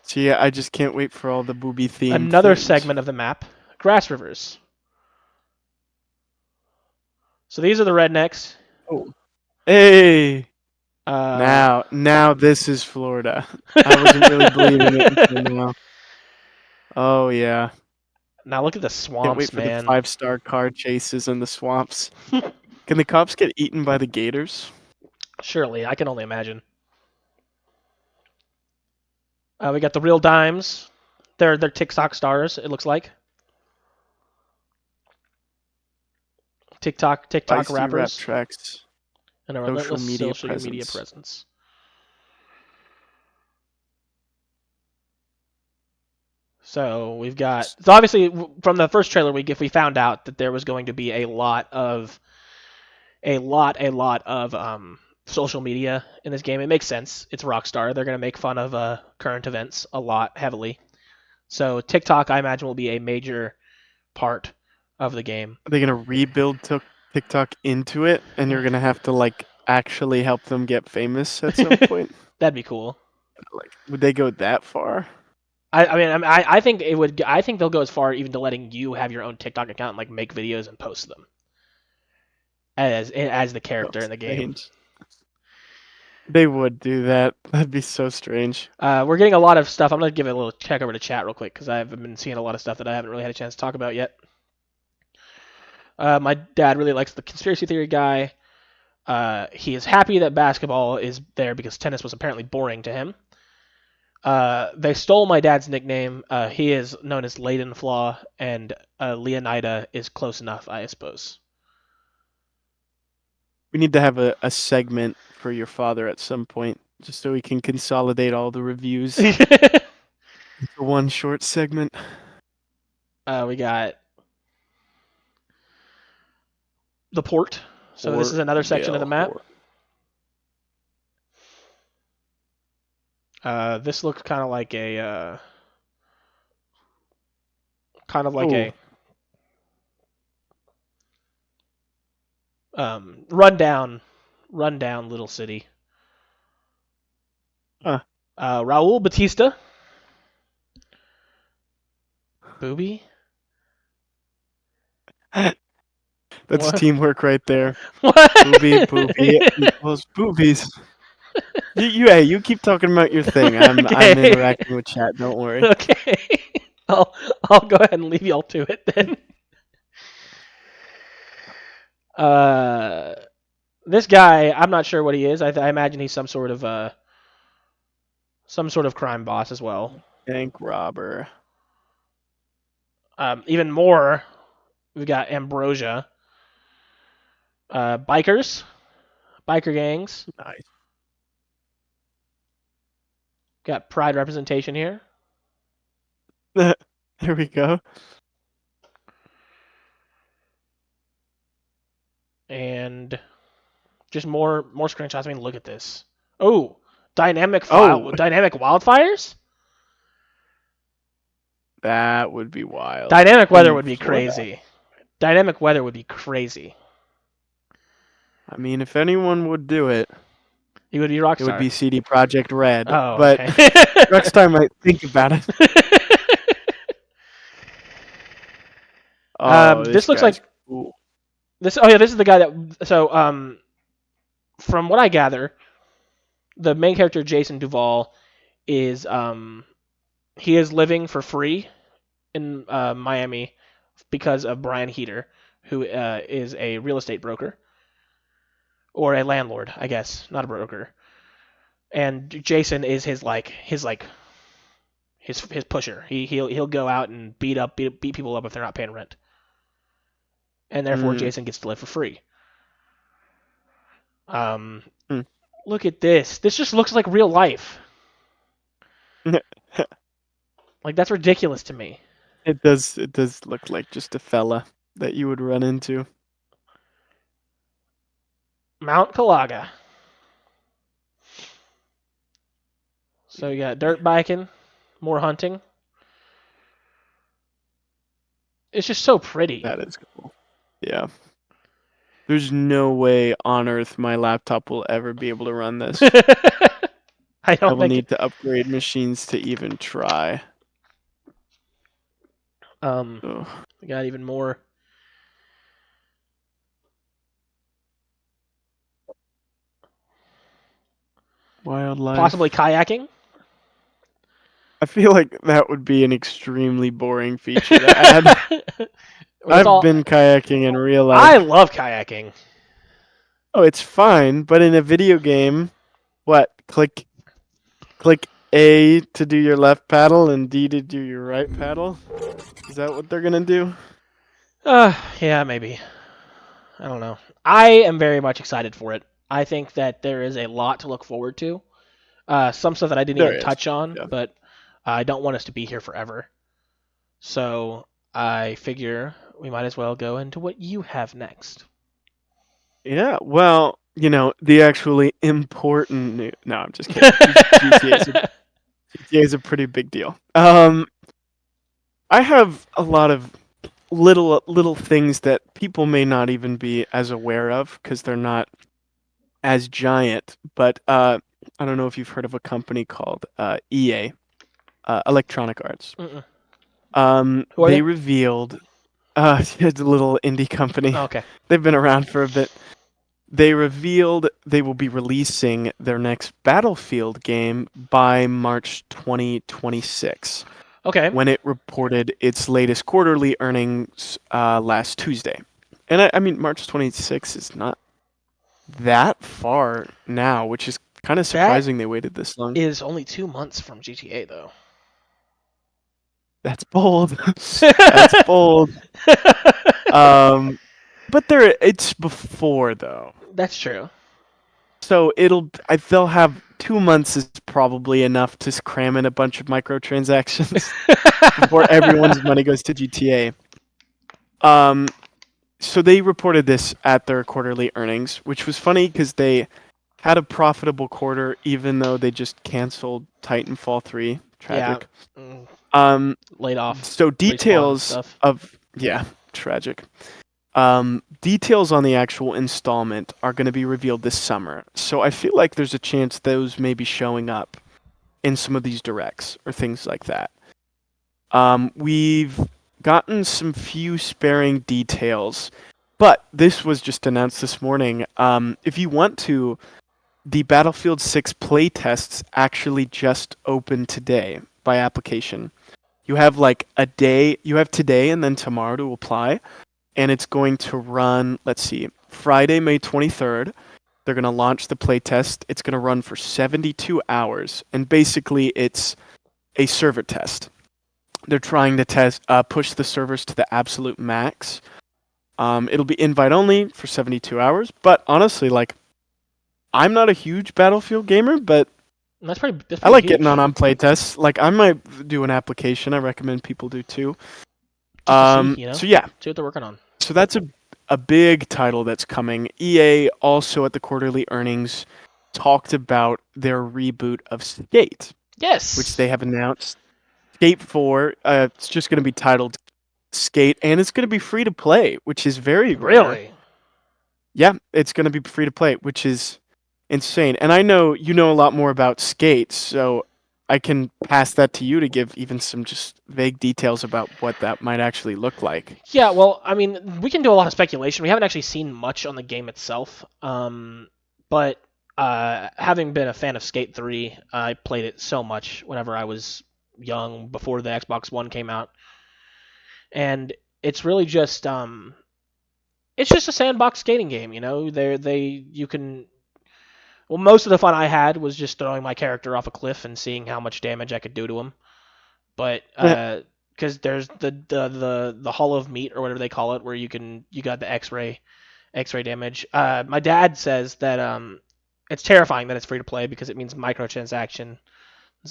See, I just can't wait for all the Booby themed Another things. segment of the map. Grass rivers. So these are the rednecks. Oh. Hey! Uh, Now this is Florida. I wasn't really believing it until now. Oh, yeah. Now look at the Can't wait swamps, for man. the 5-star car chases in the swamps. Can the cops get eaten by the gators? Surely, I can only imagine. We got the real dimes. They're TikTok stars. It looks like TikTok Feisty rap rappers tracks. and a relentless social media presence. So we've got. So obviously, from the first trailer, we found out that there was going to be a lot of social media in this game. It makes sense. It's Rockstar. They're going to make fun of current events a lot heavily. So TikTok, I imagine, will be a major part of the game. Are they gonna rebuild TikTok into it, and you're gonna have to like actually help them get famous at some point? That'd be cool. Like, would they go that far? I think it would. I think they'll go as far even to letting you have your own TikTok account and like make videos and post them as the character in the game. They would do that. That'd be so strange. We're getting a lot of stuff. I'm gonna give it a little check over to chat real quick because I've been seeing a lot of stuff that I haven't really had a chance to talk about yet. My dad really likes the conspiracy theory guy. He is happy that basketball is there because tennis was apparently boring to him. They stole my dad's nickname. He is known as Leidenflaw, and Leonida is close enough, I suppose. We need to have a segment for your father at some point, just so we can consolidate all the reviews into one short segment. We got the port. So this is another section of the map. This looks kind of like a rundown little city. Raul Batista. Booby. That's What? teamwork right there. What? Booby equals boobies. You keep talking about your thing. I'm interacting with chat. Don't worry. Okay. I'll go ahead and leave y'all to it then. This guy, I'm not sure what he is. I imagine he's some sort of crime boss as well. Bank robber. Even more, we've got Ambrosia. Biker gangs. Nice. Got pride representation here. There we go. And just more screenshots. I mean, look at this. Oh, dynamic wildfires? That would be wild. Dynamic weather would be crazy. Dynamic weather would be crazy. I mean, if anyone would do it, It would be Rockstar. it would be CD Projekt Red. Oh, but okay. Rockstar might think about it. This looks like cool. this. Oh yeah, this is the guy that. So from what I gather, the main character Jason Duval is he is living for free in Miami because of Brian Heater, who is a real estate broker or a landlord, I guess, not a broker. And Jason is his pusher. He'll go out and beat people up if they're not paying rent. And therefore Jason gets to live for free. Look at this. This just looks like real life. Like, that's ridiculous to me. It does look like just a fella that you would run into. Mount Calaga. So you got dirt biking, more hunting. It's just so pretty. That is cool. Yeah. There's no way on Earth my laptop will ever be able to run this. I I don't will think need to upgrade machines to even try. Ugh. we got even more. Wildlife. Possibly kayaking. I feel like that would be an extremely boring feature to add. That's I've all. been kayaking in real life. I love kayaking. Oh, it's fine, but in a video game, what? Click A to do your left paddle and D to do your right paddle? Is that what they're gonna do? Yeah, maybe. I don't know. I am very much excited for it. I think that there is a lot to look forward to. Some stuff that I didn't There even is. touch on, Yeah. but I don't want us to be here forever. So I figure we might as well go into what you have next. Yeah, well, the actually important news. No, I'm just kidding. GTA is a pretty big deal. I have a lot of little things that people may not even be as aware of because they're not as giant. But I don't know if you've heard of a company called EA, Electronic Arts. Mm-mm. Who are They they? revealed it's a little indie company. Oh, okay. They've been around for a bit. They revealed they will be releasing their next Battlefield game by March 2026, Okay. when it reported its latest quarterly earnings last Tuesday. And I mean, March 26th is not that far now, which is kind of surprising they waited this long. Is only 2 months from GTA though. That's bold. That's bold. But it's before though. That's true. So they'll have 2 months is probably enough to cram in a bunch of microtransactions before everyone's money goes to GTA. So they reported this at their quarterly earnings, which was funny because they had a profitable quarter even though they just canceled Titanfall 3. Tragic. Yeah. Laid off. So Respawn details stuff. tragic. Details on the actual installment are going to be revealed this summer. So I feel like there's a chance those may be showing up in some of these directs or things like that. We've gotten some few sparing details, but this was just announced this morning. If you want to, the Battlefield 6 playtests actually just opened today by application. You have like a day, you have today and then tomorrow to apply, and it's going to run, let's see, Friday, May 23rd. They're going to launch the playtest. It's going to run for 72 hours, and basically it's a server test. They're trying to push the servers to the absolute max. It'll be invite only for 72 hours, but honestly, like, I'm not a huge Battlefield gamer, but That's pretty I like huge. getting on playtests. Like, I might do an application. I recommend people do too. Just to see, So yeah, see what they're working on. so that's a big title that's coming. EA also at the quarterly earnings talked about their reboot of Skate, Yes. which they have announced. Skate 4, it's just going to be titled Skate, and it's going to be free to play, which is very rare. Really. Yeah, it's going to be free to play, which is insane. And I know you know a lot more about Skate, so I can pass that to you to give even some just vague details about what that might actually look like. Yeah, well, I mean, we can do a lot of speculation. We haven't actually seen much on the game itself. But having been a fan of Skate 3, I played it so much whenever I was young, before the Xbox One came out. And it's really just it's just a sandbox skating game, you know. You can. Well, most of the fun I had was just throwing my character off a cliff and seeing how much damage I could do to him. But because there's the Hall of Meat or whatever they call it, where you got the X-ray damage. My dad says that it's terrifying that it's free to play because it means microtransactions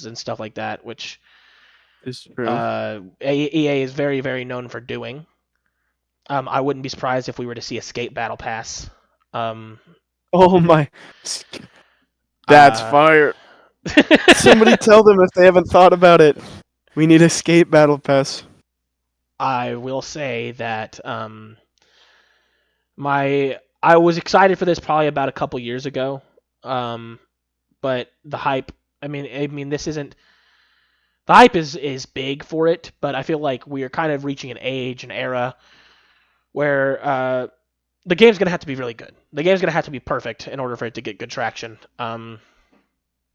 and stuff like that, which It's true. EA is very, very known for doing. I wouldn't be surprised if we were to see a Skate Battle Pass. Oh my. That's fire. Somebody tell them if they haven't thought about it. We need a skate battle pass. I will say that I was excited for this probably about a couple years ago, but the hype. I mean, this isn't the hype is big for it, but I feel like we are kind of reaching an era where the game's gonna have to be really good. The game's gonna have to be perfect in order for it to get good traction.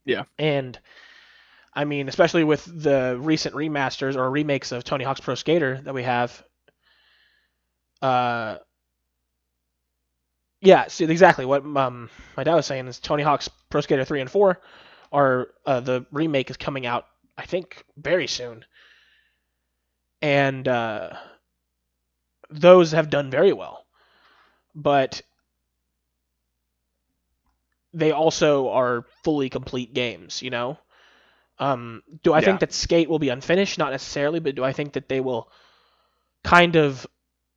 Yeah. And I mean, especially with the recent remasters or remakes of Tony Hawk's Pro Skater that we have. Uh, yeah, see exactly what my dad was saying is Tony Hawk's Pro Skater 3 and 4 are the remake is coming out I think very soon. And those have done very well. But they also are fully complete games, you know? Do I think that Skate will be unfinished? Not necessarily, but do I think that they will kind of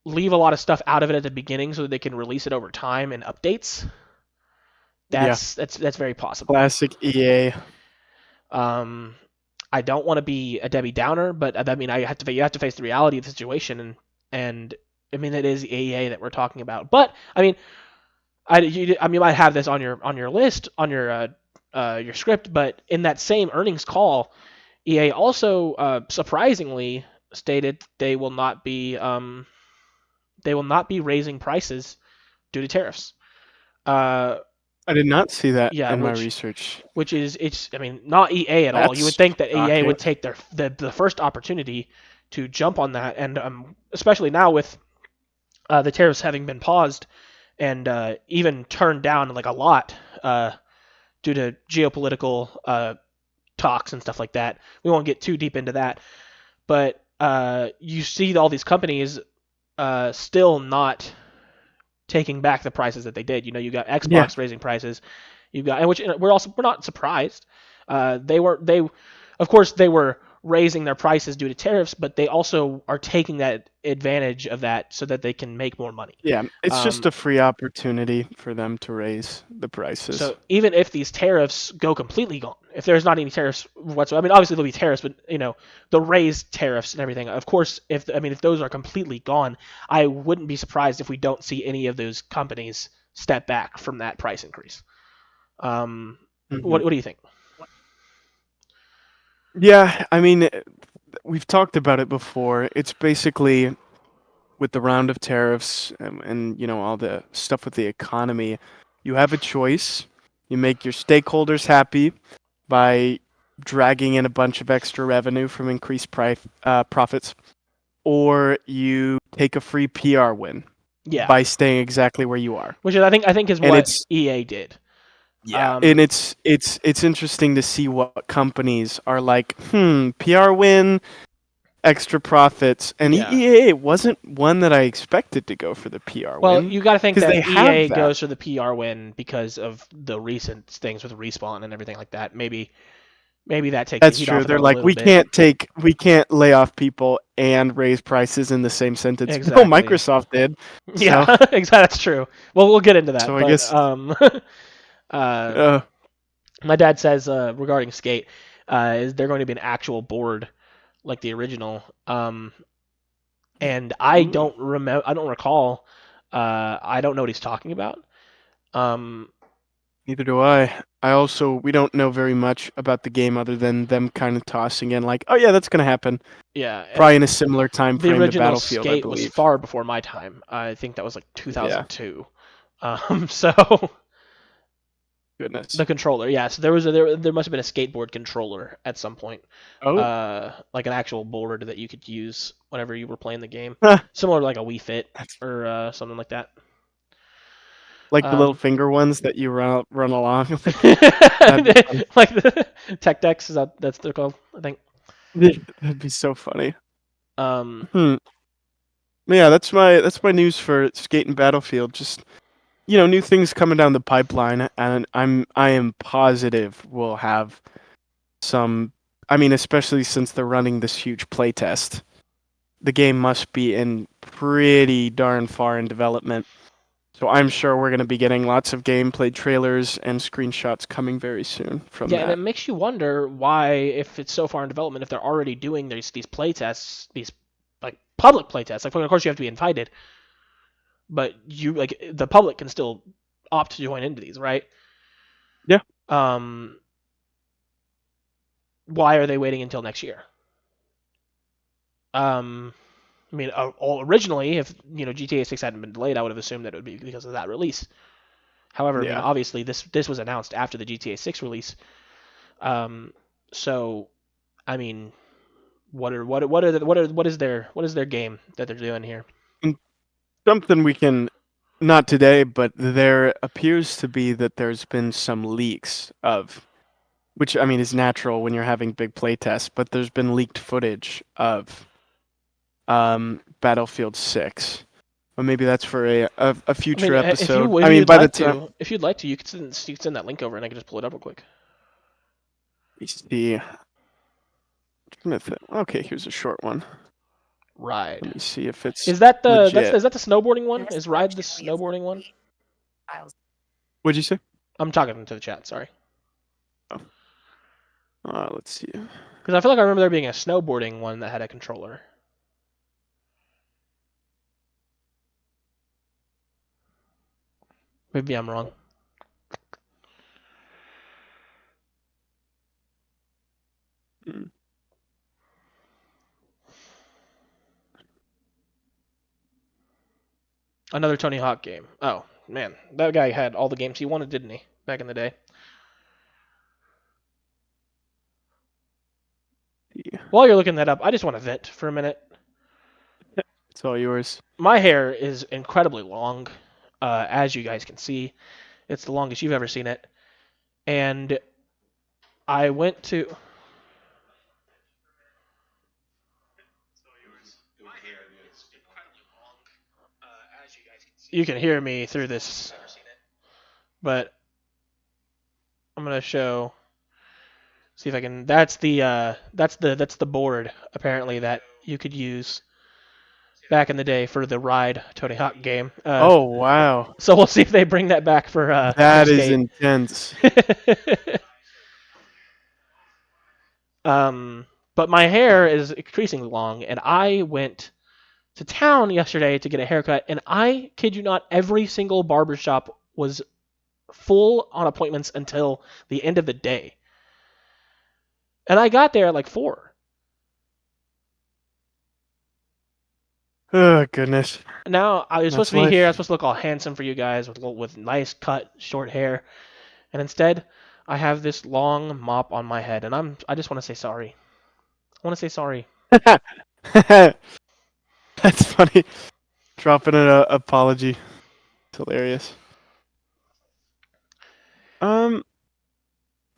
leave a lot of stuff out of it at the beginning so that they can release it over time and updates? That's very possible. Classic EA. I don't want to be a Debbie Downer, but I mean, you have to face the reality of the situation, and I mean, it is EA that we're talking about. But I mean, you might have this on your list on your script, but in that same earnings call, EA also surprisingly stated they will not be raising prices due to tariffs. I did not see that Yeah, in my research. which is I mean, not EA at all. You would That's think that EA shocking. would take the first opportunity to jump on that, and especially now with the tariffs having been paused and even turned down like a lot due to geopolitical talks and stuff like that. We won't get too deep into that, but you see all these companies still not taking back the prices that they did. You know, you got Xbox raising prices. You got, and which we're not surprised. They of course they were raising their prices due to tariffs, but they also are taking that advantage of that so that they can make more money. Yeah, it's just a free opportunity for them to raise the prices. So even if these tariffs go completely gone, if there's not any tariffs whatsoever, I mean, obviously there'll be tariffs, but you know, the raised tariffs and everything. Of course, if those are completely gone, I wouldn't be surprised if we don't see any of those companies step back from that price increase. What do you think? Yeah, I mean, we've talked about it before. It's basically with the round of tariffs and you know all the stuff with the economy, you have a choice. You make your stakeholders happy by dragging in a bunch of extra revenue from increased profits, or you take a free PR win by staying exactly where you are. Which I think is what EA did. Yeah, and it's interesting to see what companies are like. PR win, extra profits, and EA wasn't one that I expected to go for the PR win. Well, you got to think that EA that. goes for the PR win because of the recent things with Respawn and everything like that. Maybe that takes That's the heat true. off They're them like, a little bit. we can't lay off people and raise prices in the same sentence. Exactly. No, Microsoft did. Yeah, so. exactly. That's true. Well, we'll get into that. So but, I guess. My dad says regarding Skate, is there going to be an actual board like the original? And I don't remember. I don't recall. I don't know what he's talking about. Neither do I. We don't know very much about the game other than them kind of tossing in like, oh yeah, that's gonna happen. Yeah. Probably in a similar time frame the original to Battlefield, Skate I believe. was far before my time. I think that was like 2002. So. Goodness. The controller, yeah. So there must have been a skateboard controller at some point. Oh. Like an actual board that you could use whenever you were playing the game, similar to like a Wii Fit or something like that. Like the little finger ones that you run along. Like the Tech Decks, that's what they're called, I think. That'd be so funny. Yeah, that's my news for Skate and Battlefield. Just new things coming down the pipeline, and I am positive we'll have some. I mean, especially since they're running this huge playtest, the game must be in pretty darn far in development. So I'm sure we're going to be getting lots of gameplay trailers and screenshots coming very soon from Yeah, and it that. makes you wonder why, if it's so far in development, if they're already doing these play tests, these like public play tests. Like, of course, you have to be invited, but the public can still opt to join into these, right? Yeah. Why are they waiting until next year? I mean, originally, if GTA 6 hadn't been delayed, I would have assumed that it would be because of that release. However, I mean, Yeah. obviously, this was announced after the GTA 6 release. So, I mean, what is their game that they're doing here? And something we can, not today, but there appears to be that there's been some leaks of, which I mean is natural when you're having big playtests, but there's been leaked footage of Battlefield 6. But maybe that's for a I mean, future if you episode. if I mean, you'd by the like time to, if you'd like to, you could send that link over, and I can just pull it up real quick. we see, okay, here's a short one. Ride. Let me see if it's Is that legit. is that the snowboarding one? Is Ride the snowboarding one? What'd you say? I'm talking to the chat. Sorry. Let's see. Because I feel like I remember there being a snowboarding one that had a controller. Maybe I'm wrong. Another Tony Hawk game. Oh, man. That guy had all the games he wanted, didn't he? Back in the day. Yeah. While you're looking that up, I just want to vent for a minute. It's all yours. My hair is incredibly long, as you guys can see. It's the longest you've ever seen it. And I went to... You can hear me through this, but I'm gonna show. See if I can. That's the board apparently that you could use back in the day for the Ride Tony Hawk game. Oh wow, So we'll see if they bring that back for that is Skate. intense. But my hair is increasingly long, and I went to town yesterday to get a haircut, and I kid you not, every single barbershop was full on appointments until the end of the day. And I got there at like 4. Oh goodness. Now I was supposed That's to be life. here. I was supposed to look all handsome for you guys with nice cut, short hair, and instead I have this long mop on my head, and I just want to say sorry. I want to say sorry. That's funny. Dropping an apology. It's hilarious. The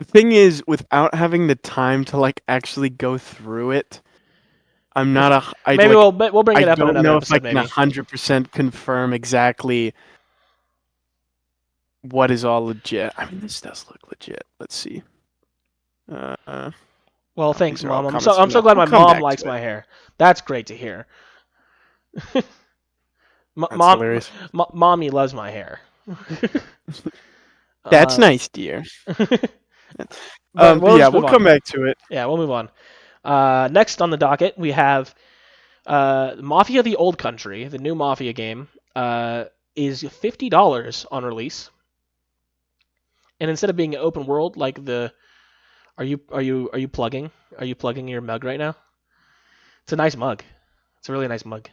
thing is, without having the time to like actually go through it, I'm not a. I Maybe like. we'll bring I it up in don't another know if I episode. can Maybe 100% confirm exactly what is all legit. I mean, this does look legit. Let's see. Well, thanks, these are all Mom. I'm comments. so glad We'll my come mom back to likes it. my hair. That's great to hear. That's hilarious. Mommy loves my hair. That's nice, dear. But we'll just move we'll on. come back to it. Yeah, we'll move on. Next on the docket, we have Mafia: The Old Country, the new Mafia game, is $50 on release. And instead of being an open world like the, are you plugging? Are you plugging your mug right now? It's a nice mug. It's a really nice mug.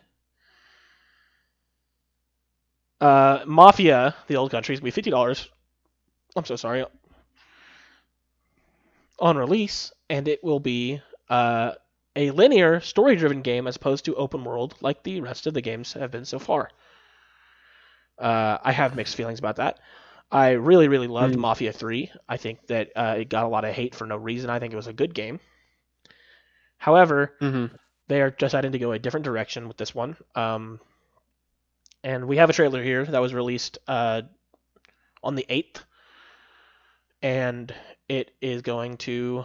Mafia: The Old Country is going to be $50. I'm so sorry. On release, and it will be a linear, story-driven game as opposed to open world like the rest of the games have been so far. I have mixed feelings about that. I really, really loved Mafia 3. I think that it got a lot of hate for no reason. I think it was a good game. However, they are deciding to go a different direction with this one. And we have a trailer here that was released on the 8th. And it is going to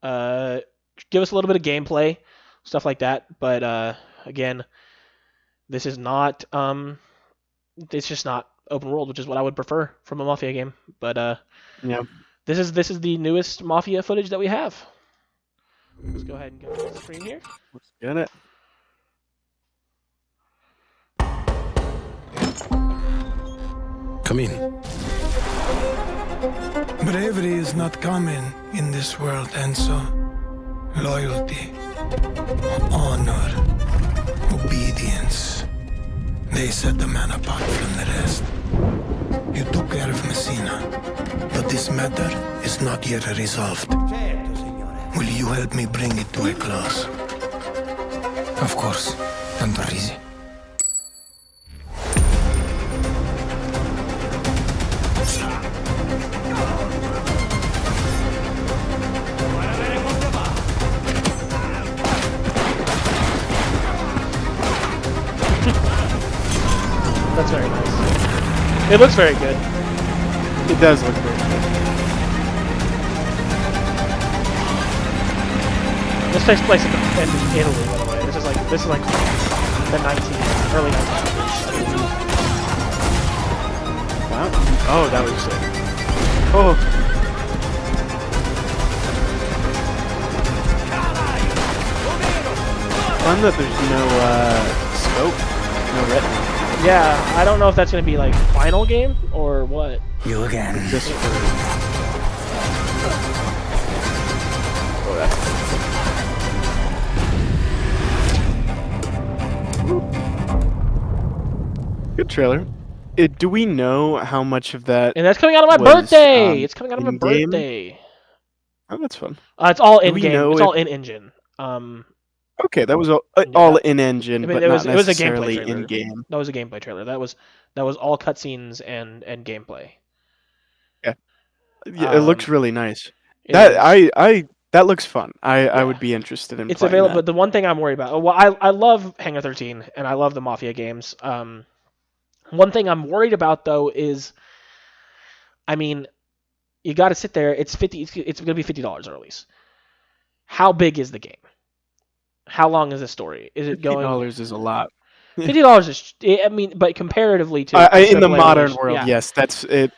give us a little bit of gameplay, stuff like that. But again, this is not it's just not open world, which is what I would prefer from a Mafia game. But Yeah. this is the newest Mafia footage that we have. Let's go ahead and go to the screen here. Let's get it. Come in. Bravery is not common in this world, and so loyalty, honor, obedience, they set the man apart from the rest. You took care of Messina, but this matter is not yet resolved. Will you help me bring it to a close? Of course, tanto easy. That's very nice. It looks very good. It does look very good. This takes place in Italy, by the way. This is like the early 1900s. Wow. Oh, that was sick. Oh. Fun that there's no scope, no retina. Yeah, I don't know if that's gonna be like final game or what. You again. Just for... Oh, that's... Good trailer. Do we know how much of that? And that's coming out on my was, birthday. It's coming out on my in-game? birthday. Oh, that's fun. It's all Do in we game. know It's if- all in engine. Okay, that was all in engine, I mean, but it not was a gameplay necessarily trailer. in game. That was a gameplay trailer. That was all cutscenes and gameplay. Yeah, it looks Um, really nice. It That is. that looks fun. I Yeah. would be interested in It's playing available. that. But the one thing I'm worried about. Well, I love Hangar 13 and I love the Mafia games. One thing I'm worried about though is, I mean, you got to sit there. It's $50. It's going to be $50 at release. How big is the game? How long is the story? Is it going? $50 is a lot. $50 is. I mean, but comparatively to In the AAA modern release, world, yeah. yes, that's it.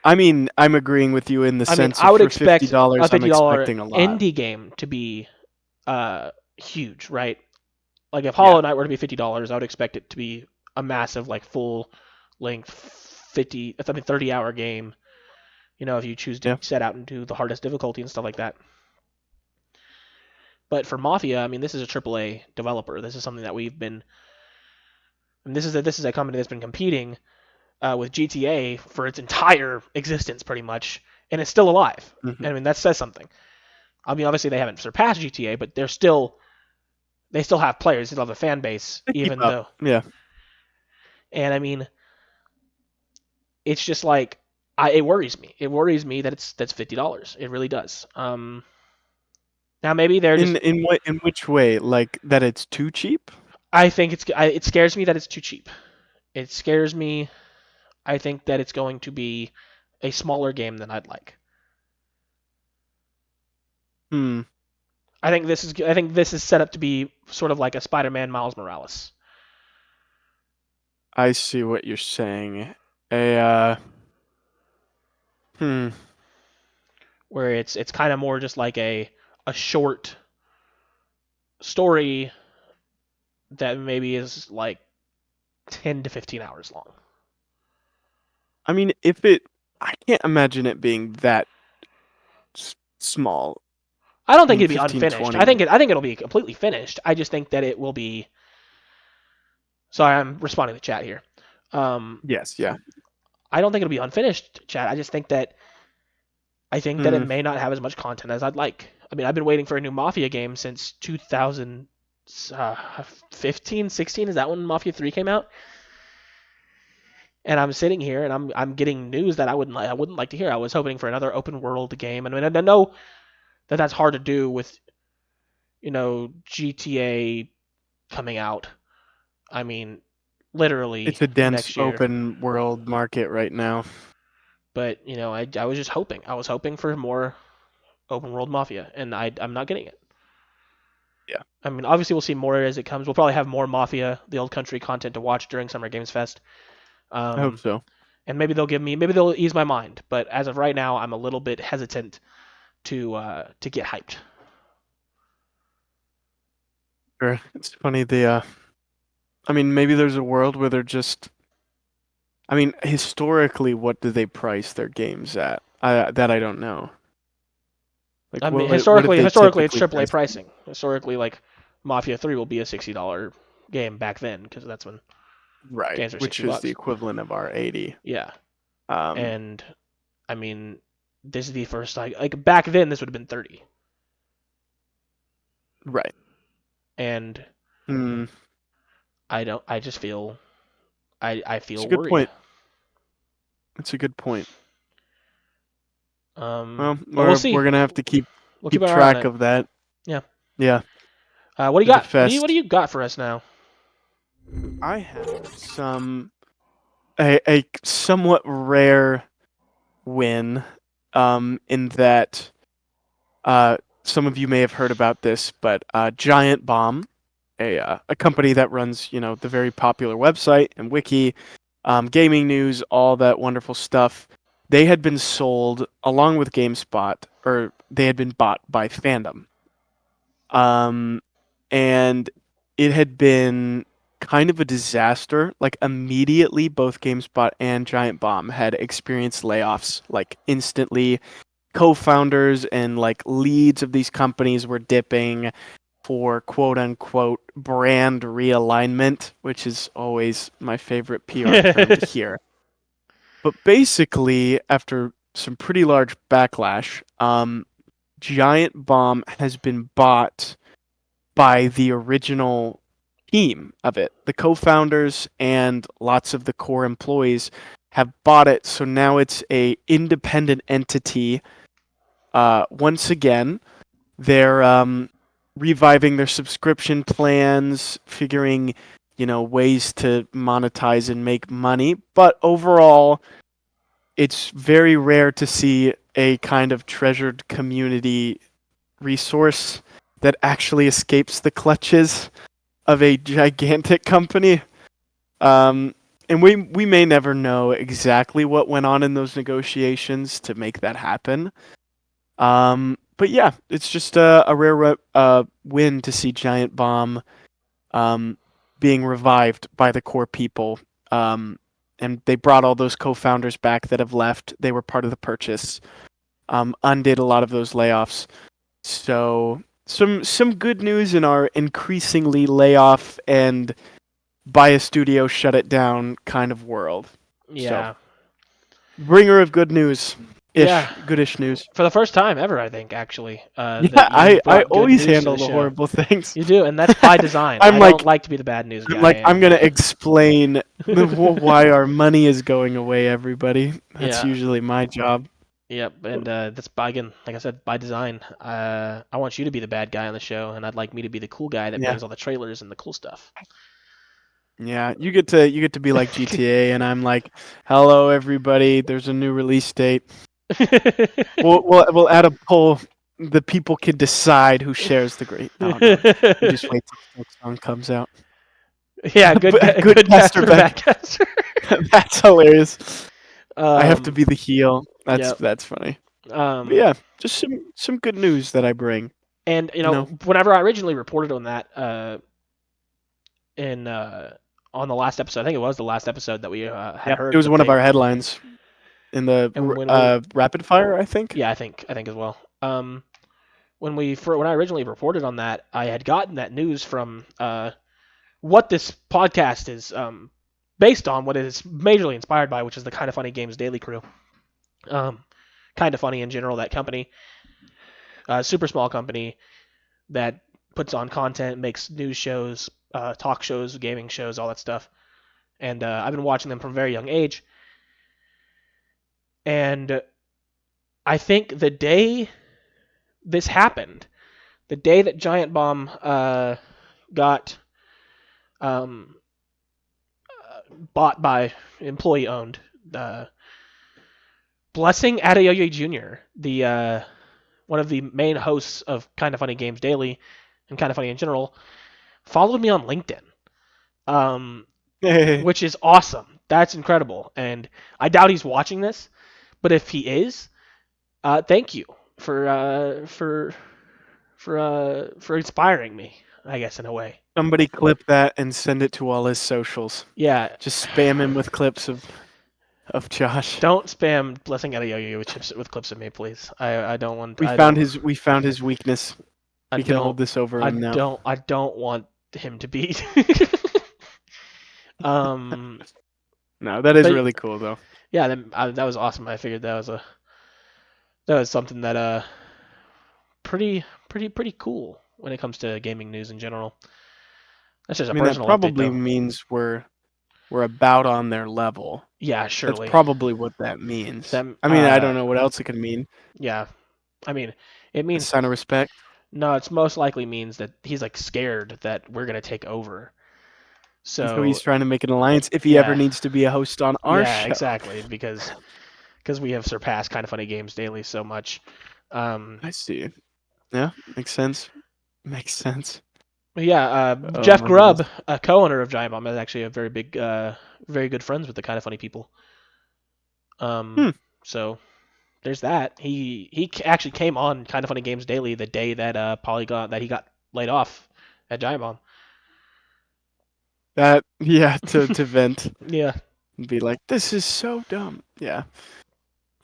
I mean, I'm agreeing with you in the I mean, sense I of would for expect $50, a I'm $50 expecting a lot. indie game to be huge, right? Like if Hollow Knight were to be $50, I would expect it to be a massive, like full length 30-hour game. You know, if you choose to set out and do the hardest difficulty and stuff like that. But for Mafia, I mean, this is a AAA developer. This is something that we've been, and this is a company that's been competing with GTA for its entire existence, pretty much, and it's still alive. Mhm. I mean, that says something. I mean, obviously they haven't surpassed GTA, but they still have players, they still have a fan base, They keep even up. though. Yeah. And I mean, it's just like it worries me. It worries me that that's $50. It really does. Now maybe they're just. In which way? Like that it's too cheap? I think it scares me that it's too cheap. It scares me. I think that it's going to be a smaller game than I'd like. I think this is set up to be sort of like a Spider-Man Miles Morales. I see what you're saying. Where it's kind of more just like a short story that maybe is like 10 to 15 hours long. I mean, I can't imagine it being that small. I don't think it'd be 15, unfinished. 20. I think it'll be completely finished. I just think that it will be. Sorry, I'm responding to chat here. Yes, yeah. I don't think it'll be unfinished, chat. I just think that it may not have as much content as I'd like. I mean, I've been waiting for a new Mafia game since 2015, 16. Is that when Mafia 3 came out? And I'm sitting here and I'm getting news that I wouldn't like to hear. I was hoping for another open world game, and I mean, I know that that's hard to do with, GTA coming out. I mean, literally, It's a dense next year. open world market right now. But I was just hoping. I was hoping for more open world Mafia, and I'm not getting it. Yeah. I mean, obviously we'll see more as it comes. We'll probably have more Mafia, the Old Country content to watch during Summer Games Fest. I hope so. And maybe they'll ease my mind. But as of right now, I'm a little bit hesitant to get hyped. Sure. It's funny I mean, maybe there's a world where they're just. I mean, historically, what do they price their games at? That I don't know. Like, I mean, what did historically, they it's typically AAA price them? pricing. Historically, like Mafia 3 will be a $60 game back then because that's when Right, games are which 60 is the bucks. equivalent of our 80. Yeah, Um, and I mean, this is the first like back then this would have been 30, right. and Hmm. I just feel I It's feel a good worried. point. It's a good point. Well, But we'll see. we're gonna have to We'll keep keep an eye on track it. of that. Yeah. Yeah. What do you For the got? fest. What do you got for us now? I have a somewhat rare win, in that some of you may have heard about this, but Giant Bomb, a company that runs the very popular website and wiki, gaming news, all that wonderful stuff. They had been sold along with GameSpot, or they had been bought by Fandom. And it had been kind of a disaster. Like immediately, both GameSpot and Giant Bomb had experienced layoffs, like instantly. Co-founders and like leads of these companies were dipping for quote unquote brand realignment, which is always my favorite PR term to hear. But basically, after some pretty large backlash, Giant Bomb has been bought by the original team of it. The co-founders and lots of the core employees have bought it, so now it's a independent entity. Once again, they're reviving their subscription plans, figuring ways to monetize and make money. But overall, it's very rare to see a kind of treasured community resource that actually escapes the clutches of a gigantic company. And we may never know exactly what went on in those negotiations to make that happen. But yeah, it's just a rare win to see Giant Bomb being revived by the core people. And they brought all those co-founders back that have left. They were part of the purchase. Undid a lot of those layoffs. So some good news in our increasingly layoff and buy a studio, shut it down kind of world. Yeah. So, bringer of good news. Yeah. Goodish news. For the first time ever, I think, actually. Yeah, That I you've brought good always news to handle the the show. horrible things. You do, and that's by design. I'm I like- don't like to be the bad news guy. I'm like, I'm and- gonna explain why our money is going away, everybody. That's Yeah. usually my job. Yep, and that's again, like I said, by design. I want you to be the bad guy on the show, and I'd like me to be the cool guy that Yeah. brings all the trailers and the cool stuff. Yeah, you get to be like GTA, and I'm like, hello everybody. There's a new release date. We'll add a poll. The people can decide who shares the great. Oh, no. You just wait till the song comes out. Yeah, good, Good good caster, caster, bad bad caster. That's hilarious. I have to be the heel. Yep. That's funny. But But yeah, just some good news that I bring. And No. whenever I originally reported on that, on the last episode, I think it was the last episode that we had Yeah, heard. it was the one of thing. our headlines in the And when rapid fire, I think. Yeah, I think as well. When I originally reported on that, I had gotten that news from what this podcast is based on, what it is majorly inspired by, which is the Kind of Funny Games Daily crew. Kind of Funny in general, that company, super small company that puts on content, makes news shows, talk shows, gaming shows, all that stuff. And I've been watching them from a very young age. And I think the day this happened, the day that Giant Bomb got bought by employee owned, Blessing Adeoye Jr., the one of the main hosts of Kind of Funny Games Daily and Kind of Funny in general, followed me on LinkedIn, which is awesome That's incredible, and I doubt he's watching this, but if he is, thank you for inspiring me, I guess, in a way. Somebody clip that and send it to all his socials. Yeah, Just spam him with clips of Josh. don't spam blessing out of yo-yo with clips of me, please. I don't want. We found his weakness. We can hold this over him now. I don't want him to be. No, that is but- really cool though. Yeah, that was awesome. I figured that was something that pretty cool when it comes to gaming news in general. That's just a I mean, that personal probably update, though. means we're about on their level. Yeah, surely. That's probably what that means. That- I mean, I don't know what else it could mean. Yeah, I mean, it A means sign of respect. no. It's most likely means that he's like scared that we're gonna take over. So he's trying to make an alliance if he ever needs to be a host on our show. Exactly, because we have surpassed Kind of Funny Games Daily so much. I see. Yeah, makes sense. Makes sense. Yeah, Jeff Grubb, a co-owner of Giant Bomb, is actually a very big, very good friends with the Kind of Funny people. So there's that. He actually came on Kind of Funny Games Daily the day that he got laid off at Giant Bomb. To vent. Yeah. And be like, this is so dumb. Yeah.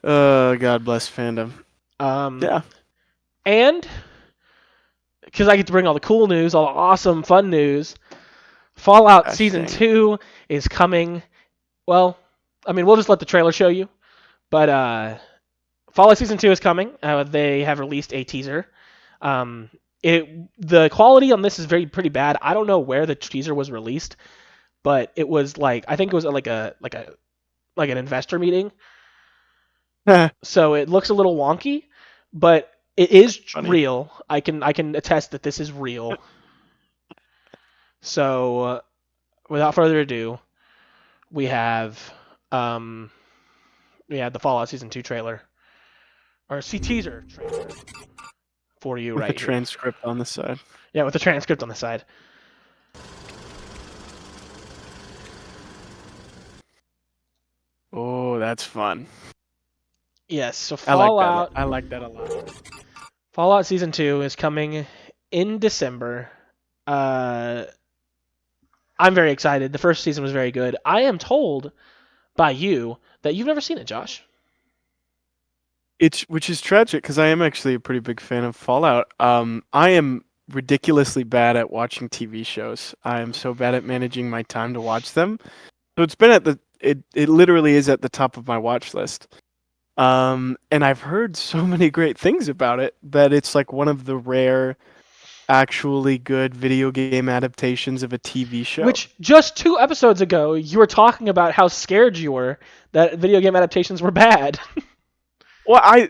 God bless fandom. Yeah. And because I get to bring all the cool news, all the awesome, fun news, Fallout Season 2 is coming. Well, I mean, we'll just let the trailer show you. But Fallout Season 2 is coming. They have released a teaser. The quality on this is pretty bad. I don't know where the teaser was released, but it was I think it was like an investor meeting. So it looks a little wonky, but it is real. I can attest that this is real. So without further ado, we have the Fallout Season 2 trailer or teaser trailer for you with right the here. transcript on the side. Yeah, with the transcript on the side. Oh, that's fun. Yes, so Fallout. I like that a lot. Fallout Season 2 is coming in December. I'm very excited. The first season was very good. I am told by you that you've never seen it, Josh. Which is tragic because I am actually a pretty big fan of Fallout. I am ridiculously bad at watching TV shows. I am so bad at managing my time to watch them. So it's been it literally is at the top of my watch list. And I've heard so many great things about it that it's like one of the rare actually good video game adaptations of a TV show. Which just 2 episodes ago you were talking about how scared you were that video game adaptations were bad. Well,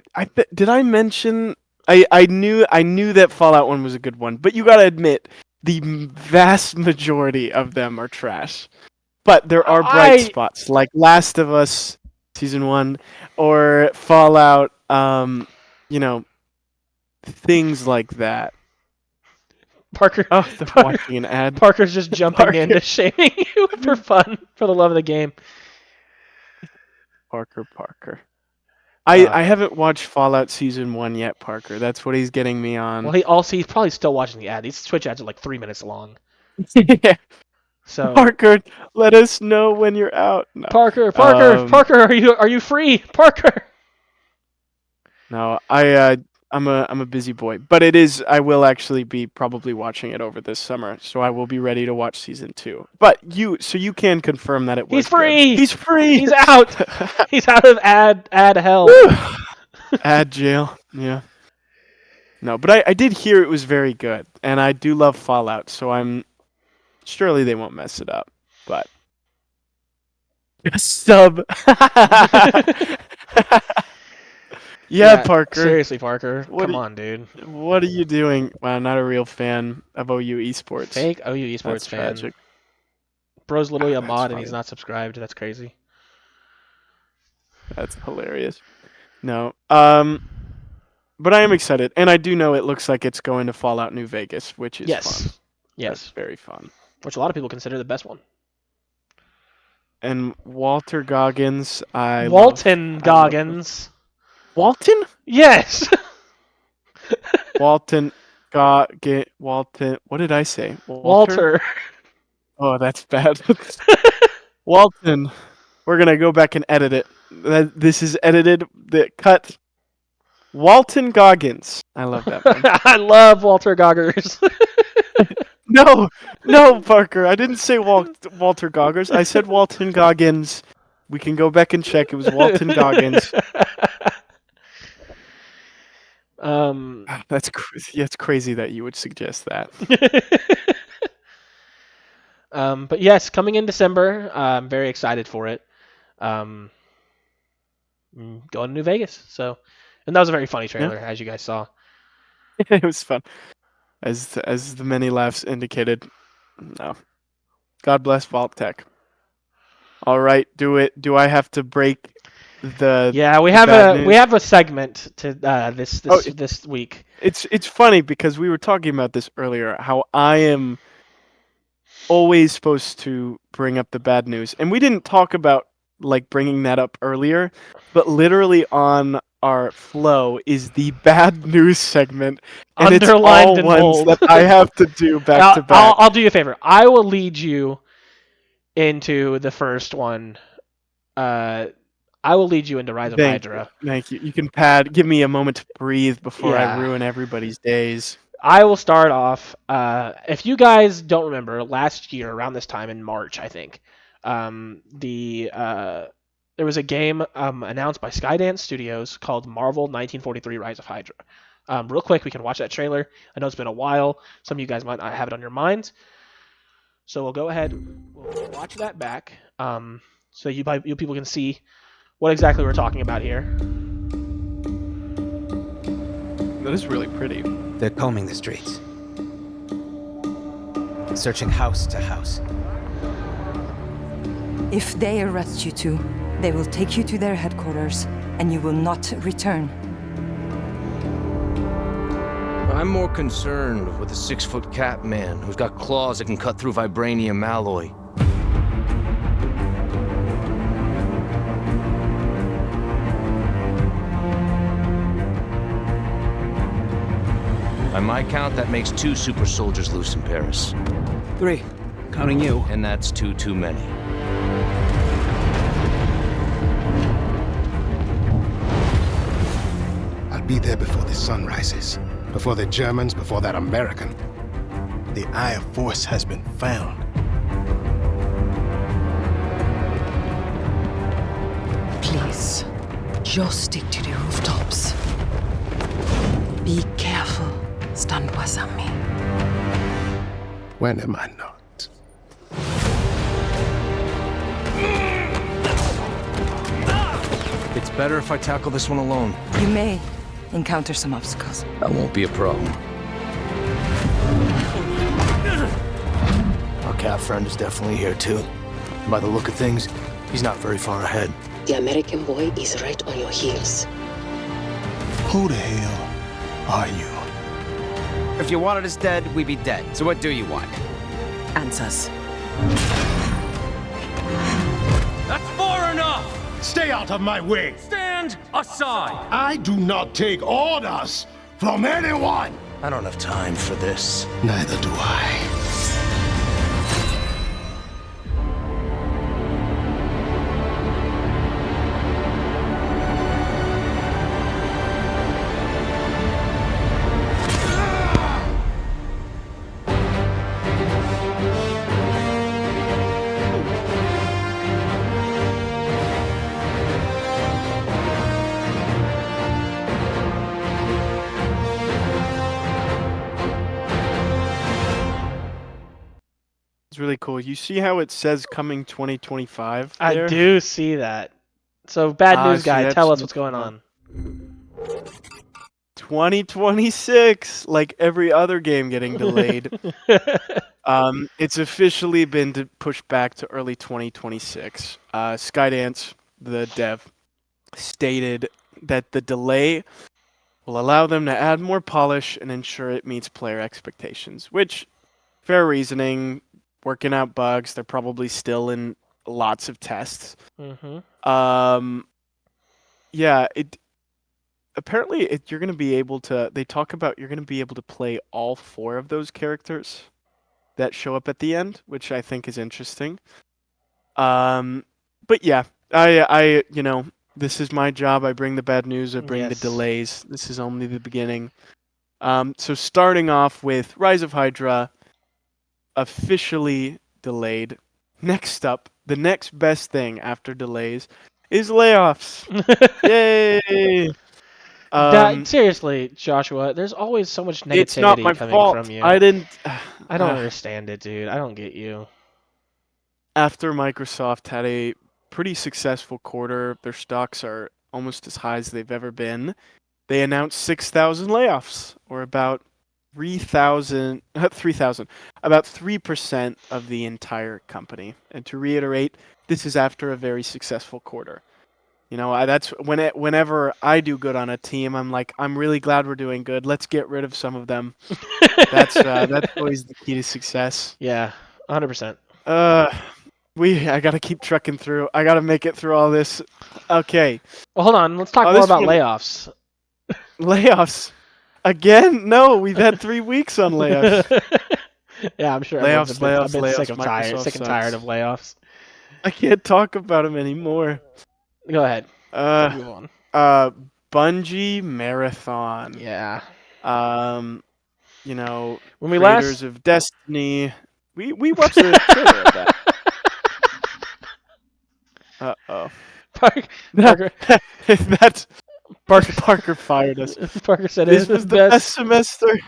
did I mention I knew that Fallout 1 was a good one, but you gotta admit the vast majority of them are trash. But there are bright spots like Last of Us Season 1 or Fallout, things like that. Parker. Oh, they're watching an ad. Parker's just jumping in to shaming you for fun, for the love of the game. Parker. I haven't watched Fallout Season 1 yet, Parker. That's what he's getting me on. Well, he's probably still watching the ad. These Twitch ads are like 3 minutes long. Yeah. So Parker, let us know when you're out. No. Parker, are you free? Parker. No, I'm a busy boy, but I will actually be probably watching it over this summer, so I will be ready to watch Season 2. But you can confirm that it was He's free. Good. He's free. He's out. He's out of ad hell. Ad jail. Yeah. No, but I did hear it was very good, and I do love Fallout, so surely they won't mess it up. But sub. Yeah, Parker. Seriously, Parker. Come on, dude. What are you doing? Wow, not a real fan of OU Esports. Fake OU Esports That's fan. Tragic. Bro's literally a mod funny. and he's not subscribed. That's crazy. That's hilarious. No. But I am excited, and I do know it looks like it's going to Fallout New Vegas, which is fun. Yes. That's very fun. Which a lot of people consider the best one. And Walter Goggins, I Walton love. Goggins. Walton? Yes. Walton Walton. What did I say? Walter. Oh, that's bad. Walton. We're gonna go back and edit it. This is edited. The cut. Walton Goggins. I love that, man. I love Walter Goggins. No, Parker. I didn't say Walter Goggins. I said Walton Goggins. We can go back and check. It was Walton Goggins. That's yeah, it's crazy that you would suggest that. But yes, coming in December. I'm very excited for it. Going to New Vegas. So, and that was a very funny trailer, as you guys saw. It was fun, as the many laughs indicated. No, God bless Vault Tech. All right, do it. Do I have to break the? Yeah, we the have bad a news? we have a segment to this Oh, this week. It's funny because we were talking about this earlier. How I am always supposed to bring up the bad news, and we didn't talk about like bringing that up earlier, but literally on our flow is the bad news segment, and Underlined it's in all ones bold. that I have to do back to back. I'll do you a favor. I will lead you into the first one. I will lead you into Rise of Hydra. Thank you. You can give me a moment to breathe before I ruin everybody's days. I will start off. If you guys don't remember, last year around this time in March, I think, there was a game announced by Skydance Studios called Marvel 1943: Rise of Hydra. Real quick, we can watch that trailer. I know it's been a while. Some of you guys might not have it on your minds. So we'll go ahead. We'll watch that back. So you people can see what exactly we're talking about here. That is really pretty. They're combing the streets, searching house to house. If they arrest you two, they will take you to their headquarters, and you will not return. I'm more concerned with a 6-foot cat man who's got claws that can cut through vibranium alloy. By my count, that makes 2 super soldiers loose in Paris. 3, counting you. And that's 2 too many. I'll be there before the sun rises. Before the Germans, before that American. The Eye of Force has been found. Please, just stick to the rooftops. Be careful, stand wasami. When am I not? It's better if I tackle this one alone. You may encounter some obstacles. That won't be a problem. Our cat friend is definitely here too. By the look of things, he's not very far ahead. The American boy is right on your heels. Who the hell are you? If you wanted us dead, we'd be dead. So what do you want? Answers. That's far enough! Stay out of my way! Stand aside! I do not take orders from anyone! I don't have time for this. Neither do I. Really cool. You see how it says coming 2025 there? I do see that. So bad news guy, tell us what's going on. 2026, like every other game getting delayed. It's officially been pushed back to early 2026. Skydance, the dev, stated that the delay will allow them to add more polish and ensure it meets player expectations, which, fair reasoning. Working out bugs. They're probably still in lots of tests. Mm-hmm. Yeah, apparently you're going to be able to. They talk about you're going to be able to play all 4 of those characters that show up at the end, which I think is interesting. But yeah, this is my job. I bring the bad news. I bring the Yes. delays. This is only the beginning. So starting off with Rise of Hydra, officially delayed. Next up, the next best thing after delays is layoffs. Yay! Seriously, Joshua, there's always so much It's not negativity my coming fault. from you. I didn't. I don't understand it, dude. I don't get you. After Microsoft had a pretty successful quarter, their stocks are almost as high as they've ever been. They announced 6,000 layoffs, or about 3,000, about 3% of the entire company. And to reiterate, this is after a very successful quarter. You know, that's whenever I do good on a team, I'm like, I'm really glad we're doing good. Let's get rid of some of them. That's always the key to success. Yeah, 100%. I gotta keep trucking through. I gotta make it through all this. Okay. Well, hold on. Let's talk more about layoffs. Layoffs. Again? No, we've had 3 weeks on layoffs. Yeah, I'm sure Layoffs, I've been layoffs. sick and tired of layoffs. I can't talk about them anymore. Go ahead. Move on. Bungie Marathon. Yeah. You know, when we Creators of Destiny. We watched the trailer of that. Uh-oh. Parker. Parker fired us. Parker said this was the best semester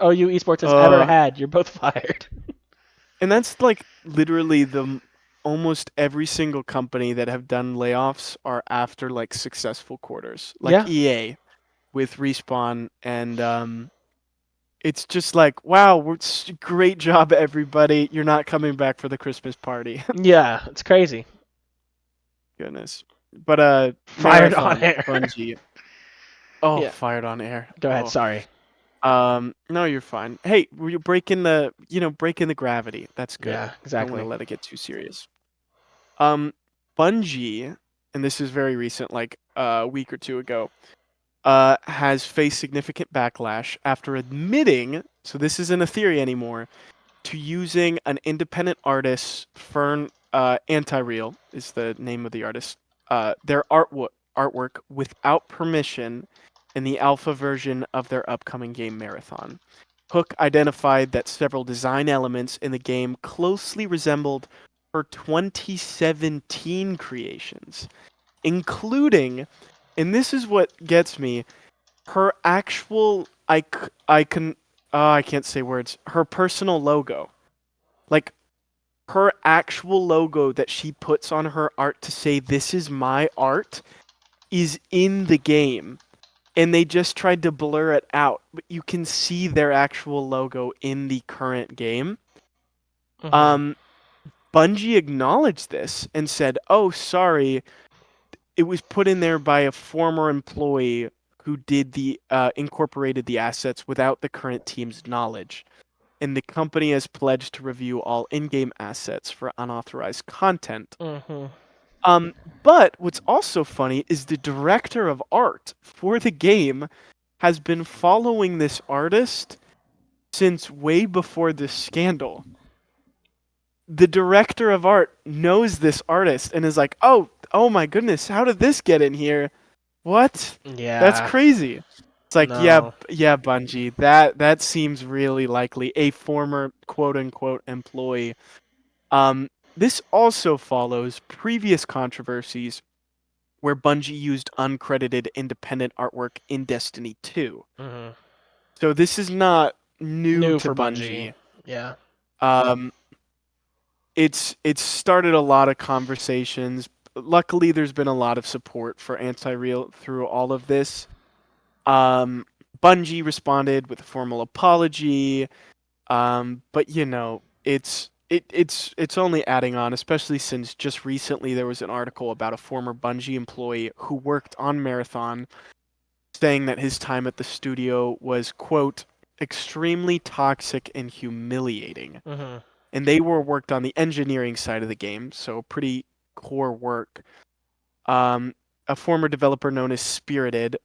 OU Esports has ever had. You're both fired. And that's like literally almost every single company that have done layoffs are after like successful quarters. Like EA with Respawn, and it's just like, wow, great job everybody. You're not coming back for the Christmas party. Yeah, it's crazy. Goodness. But fired Marathon, on air. Bungie. Oh, yeah. Fired on air. Go ahead, sorry. No, you're fine. Hey, you're breaking the gravity. That's good. Yeah, exactly. Don't want to let it get too serious. Bungie, and this is very recent, like a week or 2 ago, has faced significant backlash after admitting, so this isn't a theory anymore, to using an independent artist, Fern Anti-Real is the name of the artist, their artwork without permission in the alpha version of their upcoming game Marathon. Hook identified that several design elements in the game closely resembled her 2017 creations, including, and this is what gets me, her actual I can't say words. Her personal logo. Like her actual logo that she puts on her art to say this is my art is in the game. And they just tried to blur it out, but you can see their actual logo in the current game. Mm-hmm. Bungie acknowledged this and said, "Oh, sorry, it was put in there by a former employee who did the incorporated the assets without the current team's knowledge, and the company has pledged to review all in-game assets for unauthorized content." Mm-hmm. But what's also funny is the director of art for the game has been following this artist since way before this scandal. The director of art knows this artist and is like, oh my goodness, how did this get in here? What? Yeah. That's crazy. It's like, no. yeah, Bungie. That seems really likely. A former quote-unquote employee. This also follows previous controversies where Bungie used uncredited independent artwork in Destiny 2. Mm-hmm. So this is not new to for Bungie. Yeah. It's started a lot of conversations. Luckily, there's been a lot of support for Anti-Real through all of this. Bungie responded with a formal apology, but you know, it's only adding on, especially since just recently there was an article about a former Bungie employee who worked on Marathon saying that his time at the studio was, quote, extremely toxic and humiliating. Mm-hmm. and they worked on the engineering side of the game, so pretty core work. A former developer known as Spirited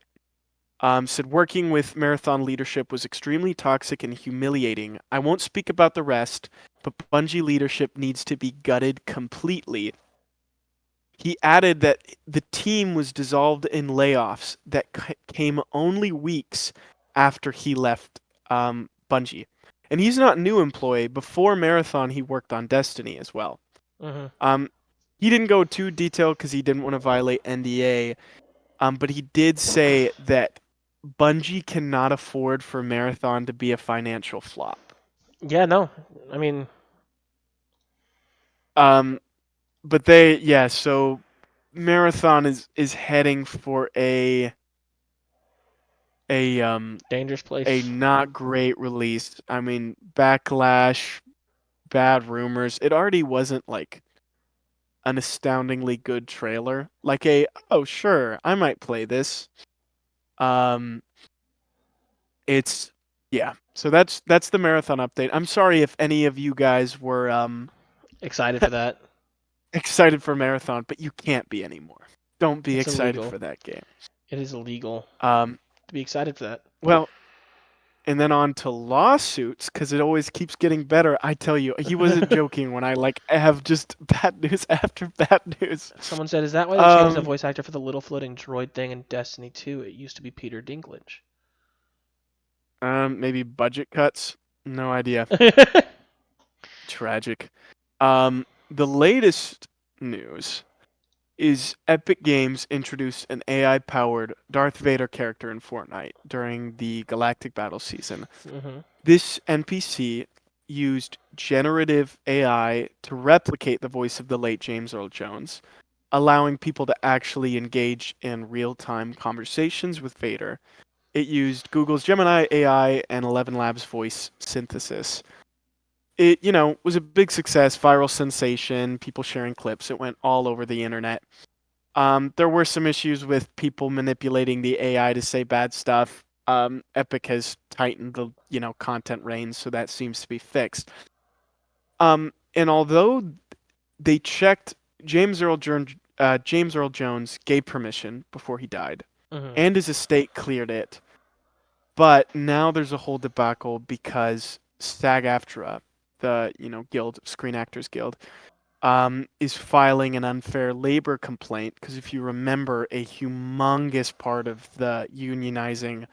said working with Marathon leadership was extremely toxic and humiliating. I won't speak about the rest, but Bungie leadership needs to be gutted completely. He added that the team was dissolved in layoffs that came only weeks after he left Bungie. And he's not a new employee. Before Marathon, he worked on Destiny as well. Mm-hmm. He didn't go too detailed because he didn't want to violate NDA. But he did say that Bungie cannot afford for Marathon to be a financial flop. Yeah, no. I mean, But so Marathon is heading for a dangerous place. a not great release. I mean, backlash, bad rumors. It already wasn't like an astoundingly good trailer. Like oh sure, I might play this. It's So that's the Marathon update. I'm sorry if any of you guys were excited for that. excited for Marathon, but you can't be anymore. Don't be It's excited illegal. for that game. It is illegal To be excited for that. Well, and then on to lawsuits, because it always keeps getting better. I tell you, he wasn't joking when I have just bad news after bad news. Someone said, "Is that why they changed the voice actor for the little floating droid thing in Destiny 2? It used to be Peter Dinklage." Maybe budget cuts. No idea. Tragic. The latest news is Epic Games introduced an AI-powered Darth Vader character in Fortnite during the Galactic Battle season. Mm-hmm. This NPC used generative AI to replicate the voice of the late James Earl Jones, allowing people to actually engage in real-time conversations with Vader. It used Google's Gemini AI and 11 Labs voice synthesis. It, was a big success, viral sensation, people sharing clips. It went all over the internet. There were some issues with people manipulating the AI to say bad stuff. Epic has tightened the, content range, so that seems to be fixed. And although they checked James Earl Jones gave permission before he died, and his estate cleared it. But now there's a whole debacle because SAG-AFTRA, the guild, Screen Actors Guild, is filing an unfair labor complaint because if you remember, a humongous part of the unionizing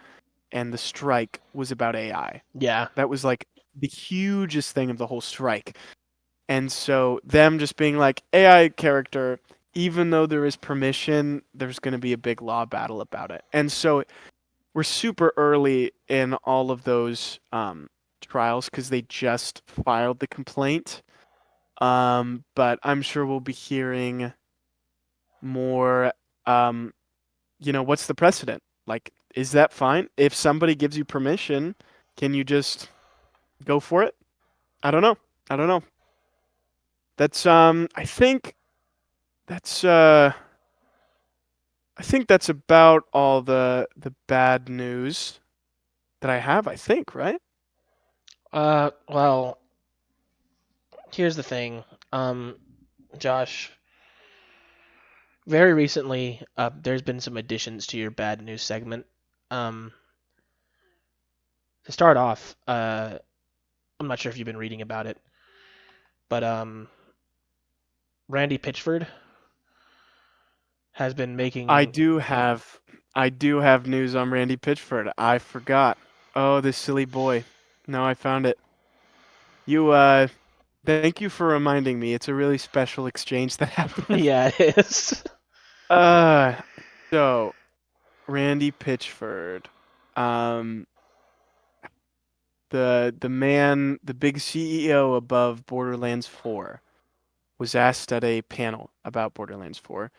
and the strike was about AI. Yeah. That was like the hugest thing of the whole strike. And so them just being like, AI character, even though there is permission, there's going to be a big law battle about it. And so we're super early in all of those trials because they just filed the complaint. But I'm sure we'll be hearing more. What's the precedent? Like, is that fine? If somebody gives you permission, can you just go for it? I don't know. That's I think that's about all the bad news that I have, I think, right? Well, here's the thing, Josh. Very recently, there's been some additions to your bad news segment. To start off, I'm not sure if you've been reading about it, but Randy Pitchford has been making. I do have news on Randy Pitchford. I forgot. Oh, this silly boy. No, I found it. Thank you for reminding me. It's a really special exchange that happened. Yeah, it is. So Randy Pitchford, the man, the big CEO above Borderlands 4, was asked at a panel about Borderlands 4.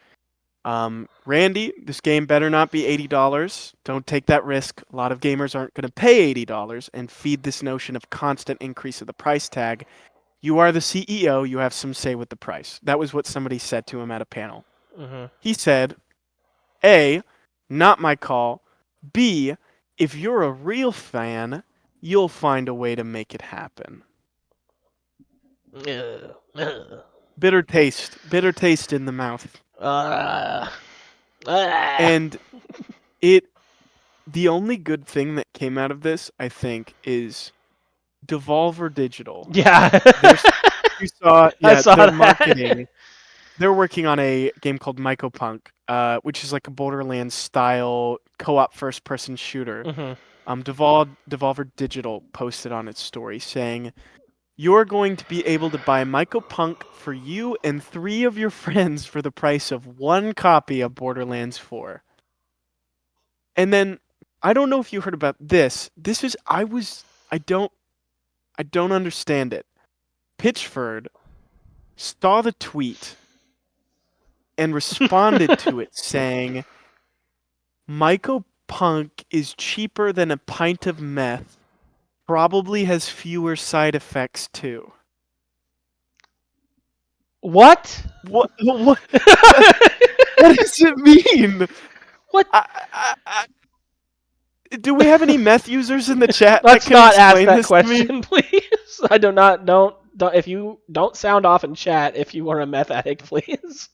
Randy, this game better not be $80. Don't take that risk. A lot of gamers aren't going to pay $80 and feed this notion of constant increase of the price tag. You are the CEO. You have some say with the price. That was what somebody said to him at a panel. Mm-hmm. He said, A, not my call. B, if you're a real fan, you'll find a way to make it happen. Bitter taste in the mouth. Uh, And the only good thing that came out of this, I think, is Devolver Digital. yeah. You saw, I yeah, saw their that. marketing. They're working on a game called Mycopunk, which is like a Borderlands style co-op first-person shooter. Mhm. Devolver Digital posted on its story saying, "You're going to be able to buy Mycopunk for you and 3 of your friends for the price of 1 copy of Borderlands 4." And then I don't know if you heard about this. I don't understand it. Pitchford saw the tweet and responded to it saying, "Myco Punk is cheaper than a pint of meth. Probably has fewer side effects too." What? What what does it mean? What? Do we have any meth users in the chat that Let's can not ask explain that this to me? question, please. I do not. Don't. If you don't sound off in chat, if you are a meth addict, please.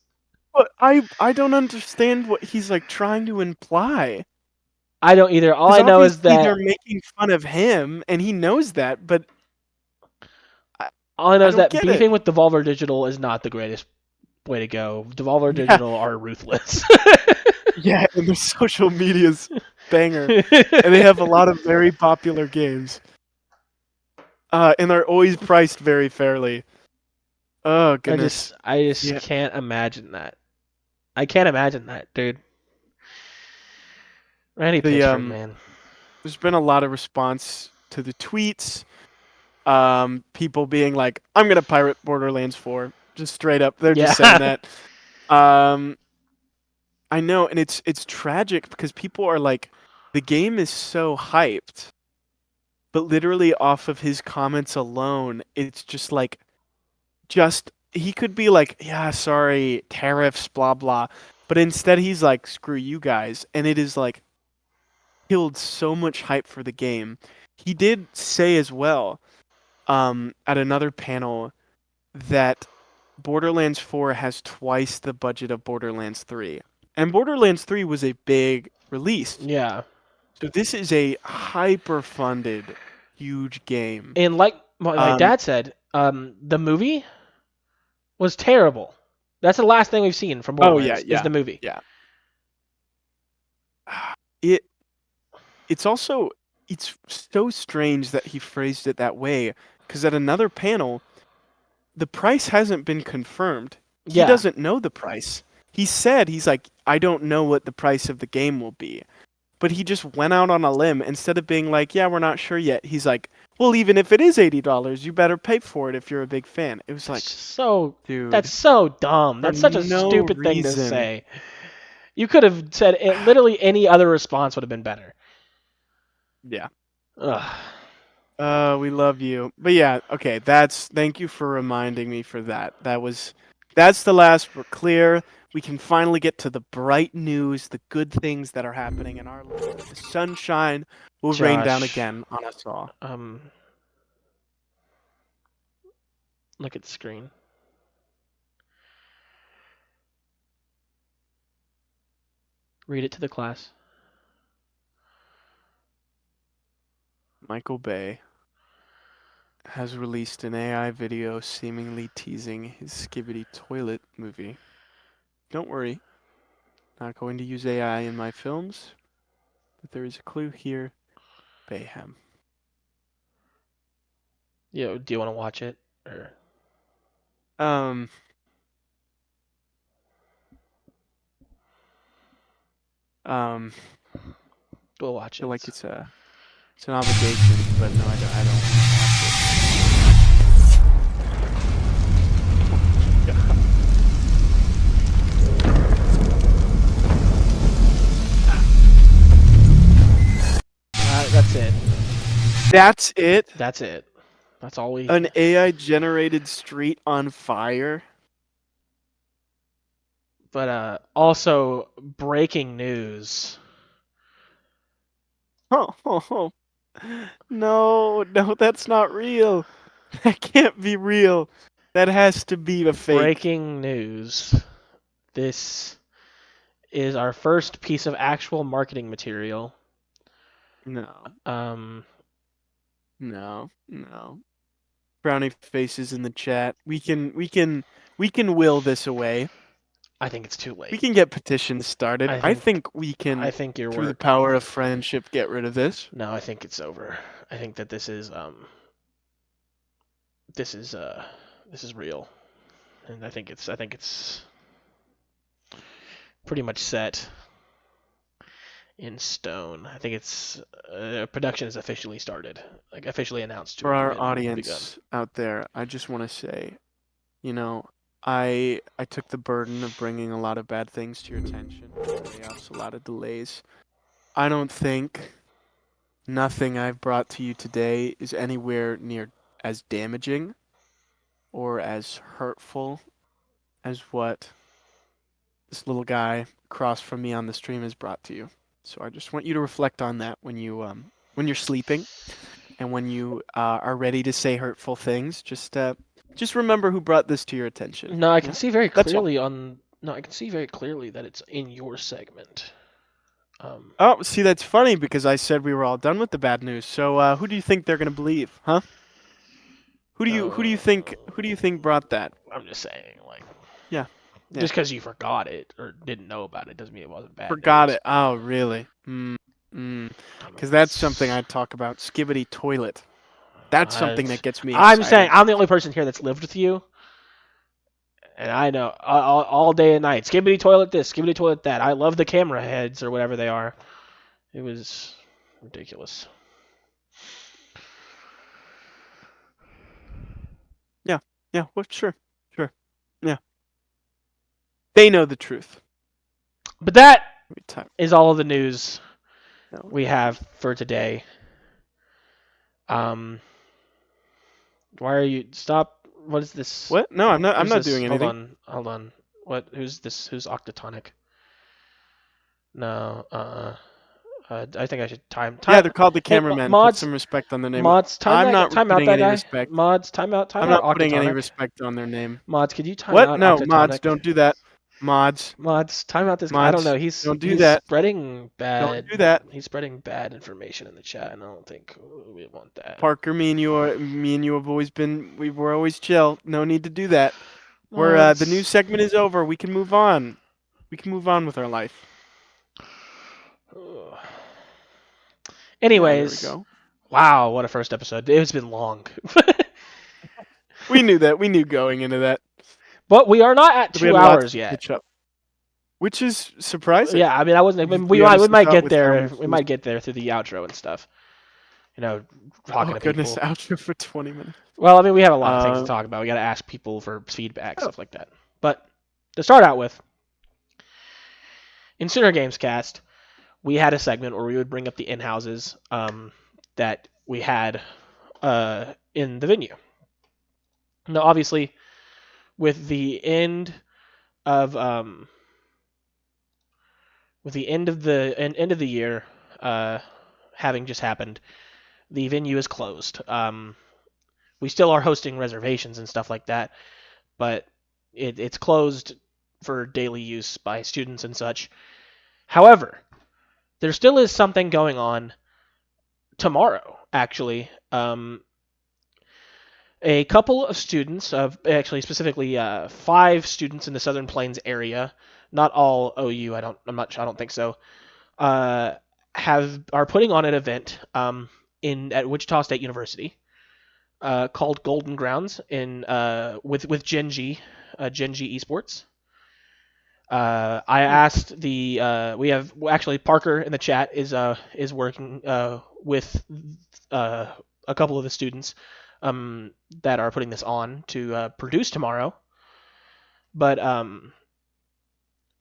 But I don't understand what he's like trying to imply. I don't either. All Because I know is obviously that they're making fun of him, and he knows that, but all I know I is don't that get it. beefing with Devolver Digital is not the greatest way to go. Devolver Yeah. Digital are ruthless. Yeah, and their social media's banger. And they have a lot of very popular games. And they're always priced very fairly. Oh, goodness. I just Yeah. can't imagine that. I can't imagine that, dude. Randy Pitchford, man. There's been a lot of response to the tweets. People being like, "I'm gonna pirate Borderlands 4." Just straight up. They're just saying that. I know, and it's tragic because people are like, the game is so hyped, but literally off of his comments alone, it's just like, he could be like, "Yeah, sorry, tariffs, blah blah," but instead he's like, "Screw you guys," and it is like killed so much hype for the game. He did say as well, at another panel, that Borderlands 4 has twice the budget of Borderlands 3. And Borderlands 3 was a big release. Yeah. So this is a hyper-funded, huge game. And like my dad said, the movie was terrible. That's the last thing we've seen from Borderlands. Is the movie. Yeah. It's also, it's so strange that he phrased it that way, because at another panel, the price hasn't been confirmed. He doesn't know the price. He said, he's like, "I don't know what the price of the game will be." But he just went out on a limb. Instead of being like, "Yeah, we're not sure yet," he's like, "Well, even if it is $80, you better pay for it if you're a big fan." It was like, dude, that's so dumb. That's such a stupid thing to say. You could have said it, literally any other response would have been better. Yeah. Ugh. We love you. But yeah, okay, thank you for reminding me for that. That's the last. We're clear. We can finally get to the bright news, the good things that are happening in our life. The sunshine will rain down again on us all. Look at the screen. Read it to the class. Michael Bay has released an AI video seemingly teasing his Skibidi Toilet Movie. Don't worry, not going to use AI in my films, but there is a clue here. Bayhem. Yeah, do you want to watch it or? We'll watch it. I feel like it's an obligation, but no, I don't. That's it. That's it? That's it. That's all we... An AI-generated street on fire? But also, breaking news. Oh, no, that's not real. That can't be real. That has to be a fake. Breaking news. This is our first piece of actual marketing material. No. Um, No. Brownie faces in the chat. We can will this away. I think it's too late. We can get petitions started. I think we can, I think your through the work. power of friendship, get rid of this. No, I think it's over. I think that this is real, and I think it's pretty much set in stone. I think it's production is officially started, like officially announced. For our audience out there, I just want to say, I took the burden of bringing a lot of bad things to your attention. Layoffs, a lot of delays. I don't think nothing I've brought to you today is anywhere near as damaging or as hurtful as what this little guy across from me on the stream has brought to you. So I just want you to reflect on that when you're sleeping, and when you are ready to say hurtful things. Just remember who brought this to your attention. No, I can see very clearly I can see very clearly that it's in your segment. Oh, see, that's funny because I said we were all done with the bad news. So who do you think they're gonna believe, huh? Who do you think brought that? I'm just saying, like. Yeah. Just because you forgot it or didn't know about it doesn't mean it wasn't bad. Forgot it. Oh, really? Because that's something I'd talk about. Skibidi Toilet. That's something that gets me excited. I'm saying I'm the only person here that's lived with you, and I know all day and night. Skibidi Toilet this, Skibidi Toilet that. I love the camera heads or whatever they are. It was ridiculous. Yeah. Well, sure. Yeah. They know the truth. But that is all of the news we have for today. Why are you stop? What is this? What? No, I'm not doing anything. Hold on. What? Who's this? Who's Octatonic? No. I think I should time. Yeah, they're called the cameramen. Put some respect on their name. Mods, time out that guy. Respect. Mods, time out. I'm not putting any respect on their name. Mods, could you time out? What? No, Octatonic? mods, don't do that. Mods, time out this guy. Mods, I don't know. He's spreading bad. Don't do that. He's spreading bad information in the chat, and I don't think we want that. Parker, me and you have always been. We were always chill. No need to do that. We're the news segment is over. We can move on. We can move on with our life. Anyways, there we go. Wow, what a first episode. It's been long. We knew that. We knew going into that. But we are not at 2 hours yet. Which is surprising. Yeah, I mean, I wasn't. We might get there. We might get there through the outro and stuff. Talking to people. Outro for 20 minutes. Well, I mean, we have a lot of things to talk about. We got to ask people for feedback, stuff like that. But to start out with, in Sooner Games Cast, we had a segment where we would bring up the in-houses that we had in the venue. Now, obviously, with the end of the year having just happened, the venue is closed. We still are hosting reservations and stuff like that, but it's closed for daily use by students and such. However, there still is something going on tomorrow, actually. A couple of students, actually specifically 5 students in the Southern Plains area, not all OU, I don't think so, are putting on an event at Wichita State University called Golden Grounds with Genji Esports. I asked we have actually Parker in the chat is working with a couple of the students that are putting this on to produce tomorrow. But I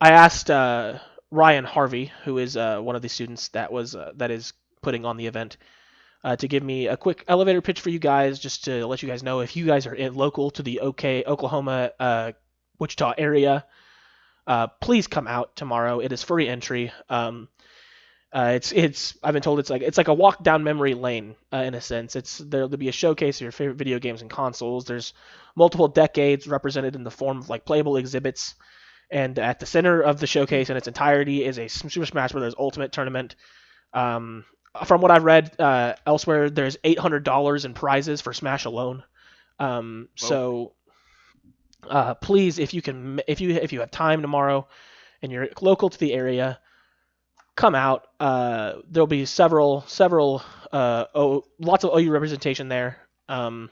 asked Ryan Harvey, who is one of the students that is putting on the event, to give me a quick elevator pitch for you guys, just to let you guys know if you guys are local to the Oklahoma, Wichita area. Please come out tomorrow. It is free entry. It's I've been told it's like a walk down memory lane in a sense. There'll be a showcase of your favorite video games and consoles. There's multiple decades represented in the form of like playable exhibits, and at the center of the showcase in its entirety is a Super Smash Bros. Ultimate tournament. From what I've read elsewhere, there's $800 in prizes for Smash alone. So please, if you have time tomorrow and you're local to the area, come out. There'll be lots of OU representation there. And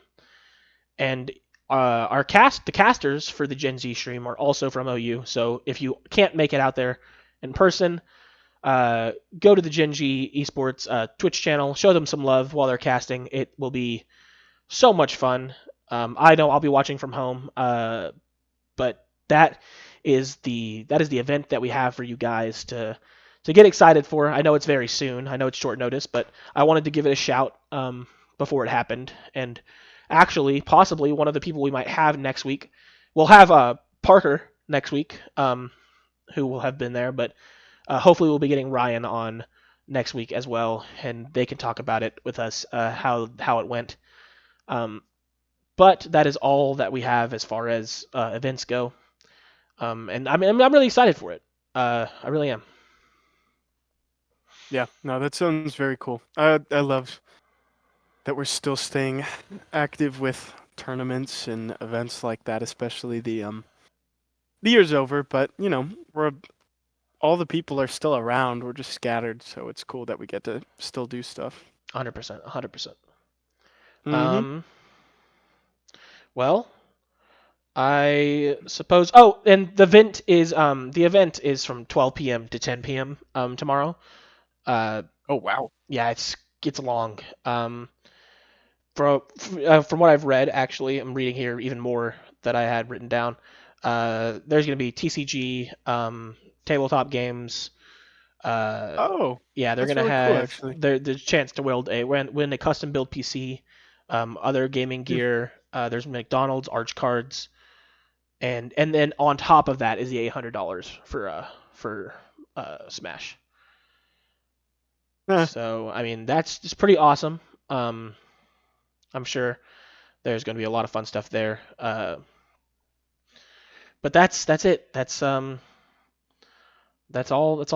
the casters for the Gen Z stream are also from OU. So if you can't make it out there in person, go to the Gen G Esports Twitch channel, show them some love while they're casting. It will be so much fun. I know I'll be watching from home, but that is the event that we have for you guys to get excited for. I know it's very soon. I know it's short notice, but I wanted to give it a shout before it happened. And actually, possibly one of the people we might have next week, we'll have Parker next week, who will have been there, but hopefully we'll be getting Ryan on next week as well, and they can talk about it with us, how it went. But that is all that we have as far as events go. And I'm really excited for it. I really am. Yeah, no, that sounds very cool. I love that we're still staying active with tournaments and events like that, especially the year's over, but all the people are still around. We're just scattered, so it's cool that we get to still do stuff. 100%, 100%. Mm-hmm. Well, I suppose. Oh, and the event is from 12 p.m. to 10 p.m. Tomorrow. Oh wow. Yeah, it's long. From what I've read, actually, I'm reading here even more that I had written down. There's going to be TCG, tabletop games. Yeah, they're going to really have cool, the chance to win a custom build PC, other gaming gear. There's McDonald's Arch cards, and then on top of that is the $800 for Smash. So I mean that's just pretty awesome. I'm sure there's going to be a lot of fun stuff there. But that's it. That's all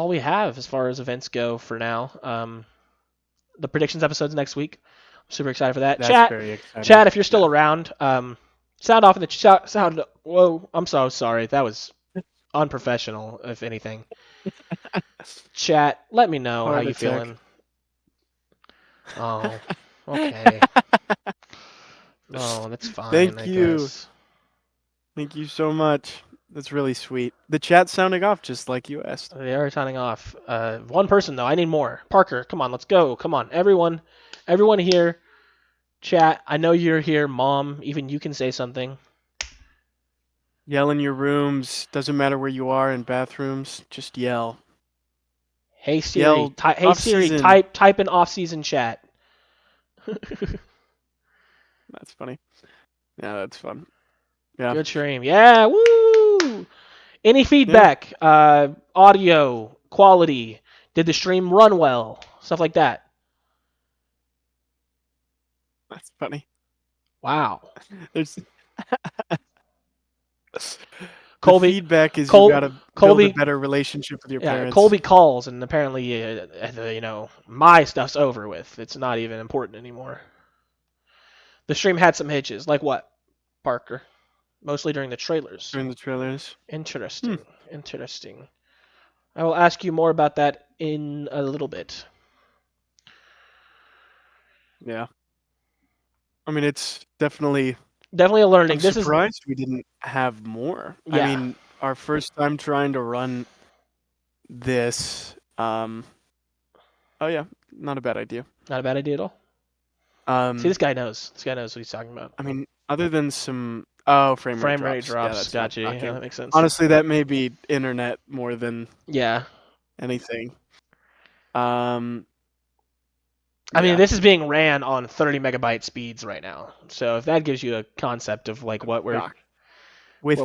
we have as far as events go for now. The predictions episode's next week. I'm super excited for that. That's very exciting. Chat, if you're still around, sound off in the sound. Whoa, I'm so sorry. That was unprofessional, if anything. Chat, let me know how you feeling. Oh, okay. No, that's fine. Thank I you. guess. Thank you so much. That's really sweet. The chat's sounding off just like you asked. They are sounding off. One person though. I need more. Parker, come on, let's go. Come on, everyone here. Chat. I know you're here. Mom, even you can say something. Yell in your rooms. Doesn't matter where you are in bathrooms. Just yell. Hey Siri. Hey Siri. Type in off-season chat. That's funny. Yeah, that's fun. Yeah. Good stream. Yeah. Woo. Any feedback? Audio quality. Did the stream run well? Stuff like that. That's funny. Wow. There's Colby, the feedback is you gotta build a better relationship with your parents. Colby calls, and apparently, my stuff's over with. It's not even important anymore. The stream had some hitches. Like what, Parker? Mostly during the trailers. During the trailers. Interesting. Interesting. I will ask you more about that in a little bit. Yeah. I mean, it's definitely a learning. I'm surprised we didn't have more. Yeah. I mean, our first time trying to run this. Oh yeah, not a bad idea. Not a bad idea at all. See, this guy knows. This guy knows what he's talking about. I mean, other than some frame rate drops. Yeah, Gotcha. Yeah, that makes sense. Honestly, that may be internet more than anything. I mean, this is being ran on 30 megabyte speeds right now. So if that gives you a concept of like what we're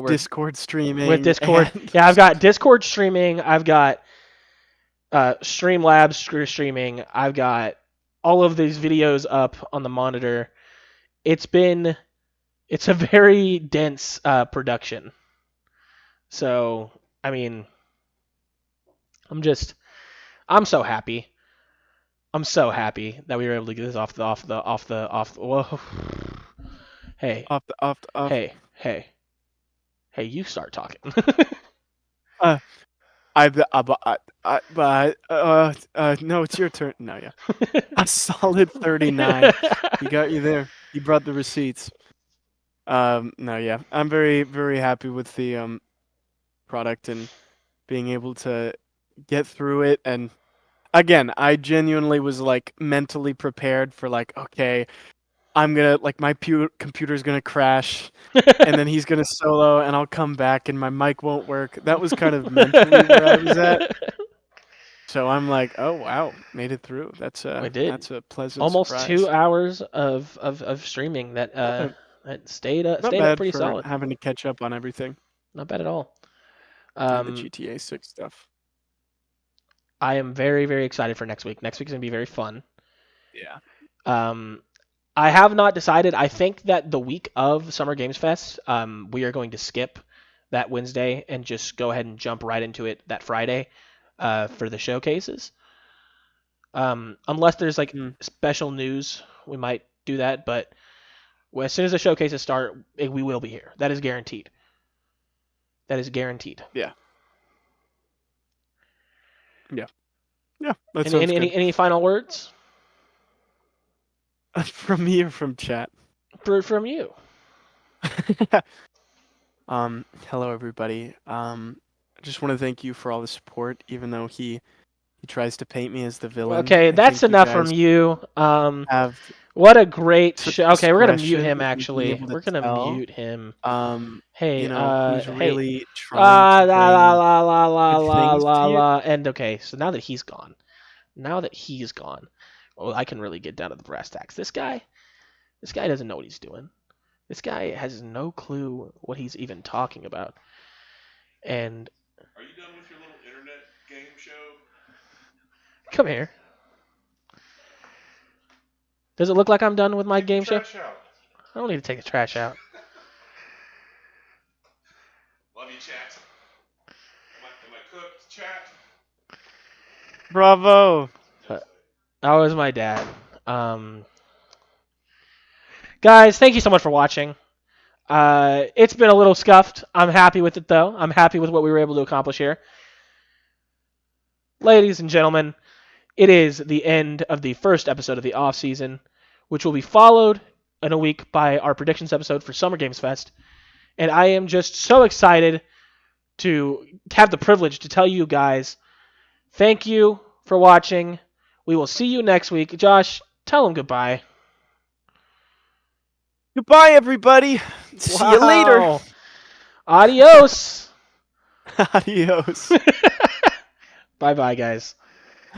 Discord streaming. With Discord, yeah, I've got Discord streaming. I've got Streamlabs streaming. I've got all of these videos up on the monitor. It's a very dense production. So, I mean, I'm so happy. I'm so happy that we were able to get this off the. Whoa. Hey, Off. hey, you start talking. No, it's your turn. No, yeah. A solid 39. He got you there. He brought the receipts. No, yeah. I'm very, very happy with the product and being able to get through it. And again, I genuinely was like mentally prepared for like, okay, I'm gonna like my computer's gonna crash, and then he's gonna solo, and I'll come back, and my mic won't work. That was kind of mentally where I was at. So I'm like, oh wow, made it through. That's a pleasant almost surprise. 2 hours of streaming that that stayed up pretty for solid. Having to catch up on everything. Not bad at all. And the GTA 6 stuff. I am very, very excited for next week. Next week's gonna be very fun. Yeah. I have not decided. I think that the week of Summer Games Fest, we are going to skip that Wednesday and just go ahead and jump right into it that Friday for the showcases. Unless there's like special news, we might do that. But as soon as the showcases start, we will be here. That is guaranteed. That is guaranteed. Yeah. Yeah. Any final words? From me or from chat? From you. Hello everybody. I just want to thank you for all the support, even though he tries to paint me as the villain. Okay, that's enough from you. What a great show. Okay, we're gonna mute him. Actually, we're gonna mute him. Hey, he's really trying to bring good things to you. And okay, so now that he's gone, well, I can really get down to the brass tacks. This guy doesn't know what he's doing. This guy has no clue what he's even talking about. And are you done with your little internet game show? Come here. Does it look like I'm done with my game show? Trash out. I don't need to take the trash out. Love you, chat. Am I cooked, chat? Bravo. That was my dad. Guys, thank you so much for watching. It's been a little scuffed. I'm happy with it, though. I'm happy with what we were able to accomplish here. Ladies and gentlemen, it is the end of the first episode of the Offseason, which will be followed in a week by our predictions episode for Summer Games Fest. And I am just so excited to have the privilege to tell you guys, thank you for watching. We will see you next week. Josh, tell them goodbye. Goodbye, everybody. See you later. Adios. Adios. Bye-bye, guys.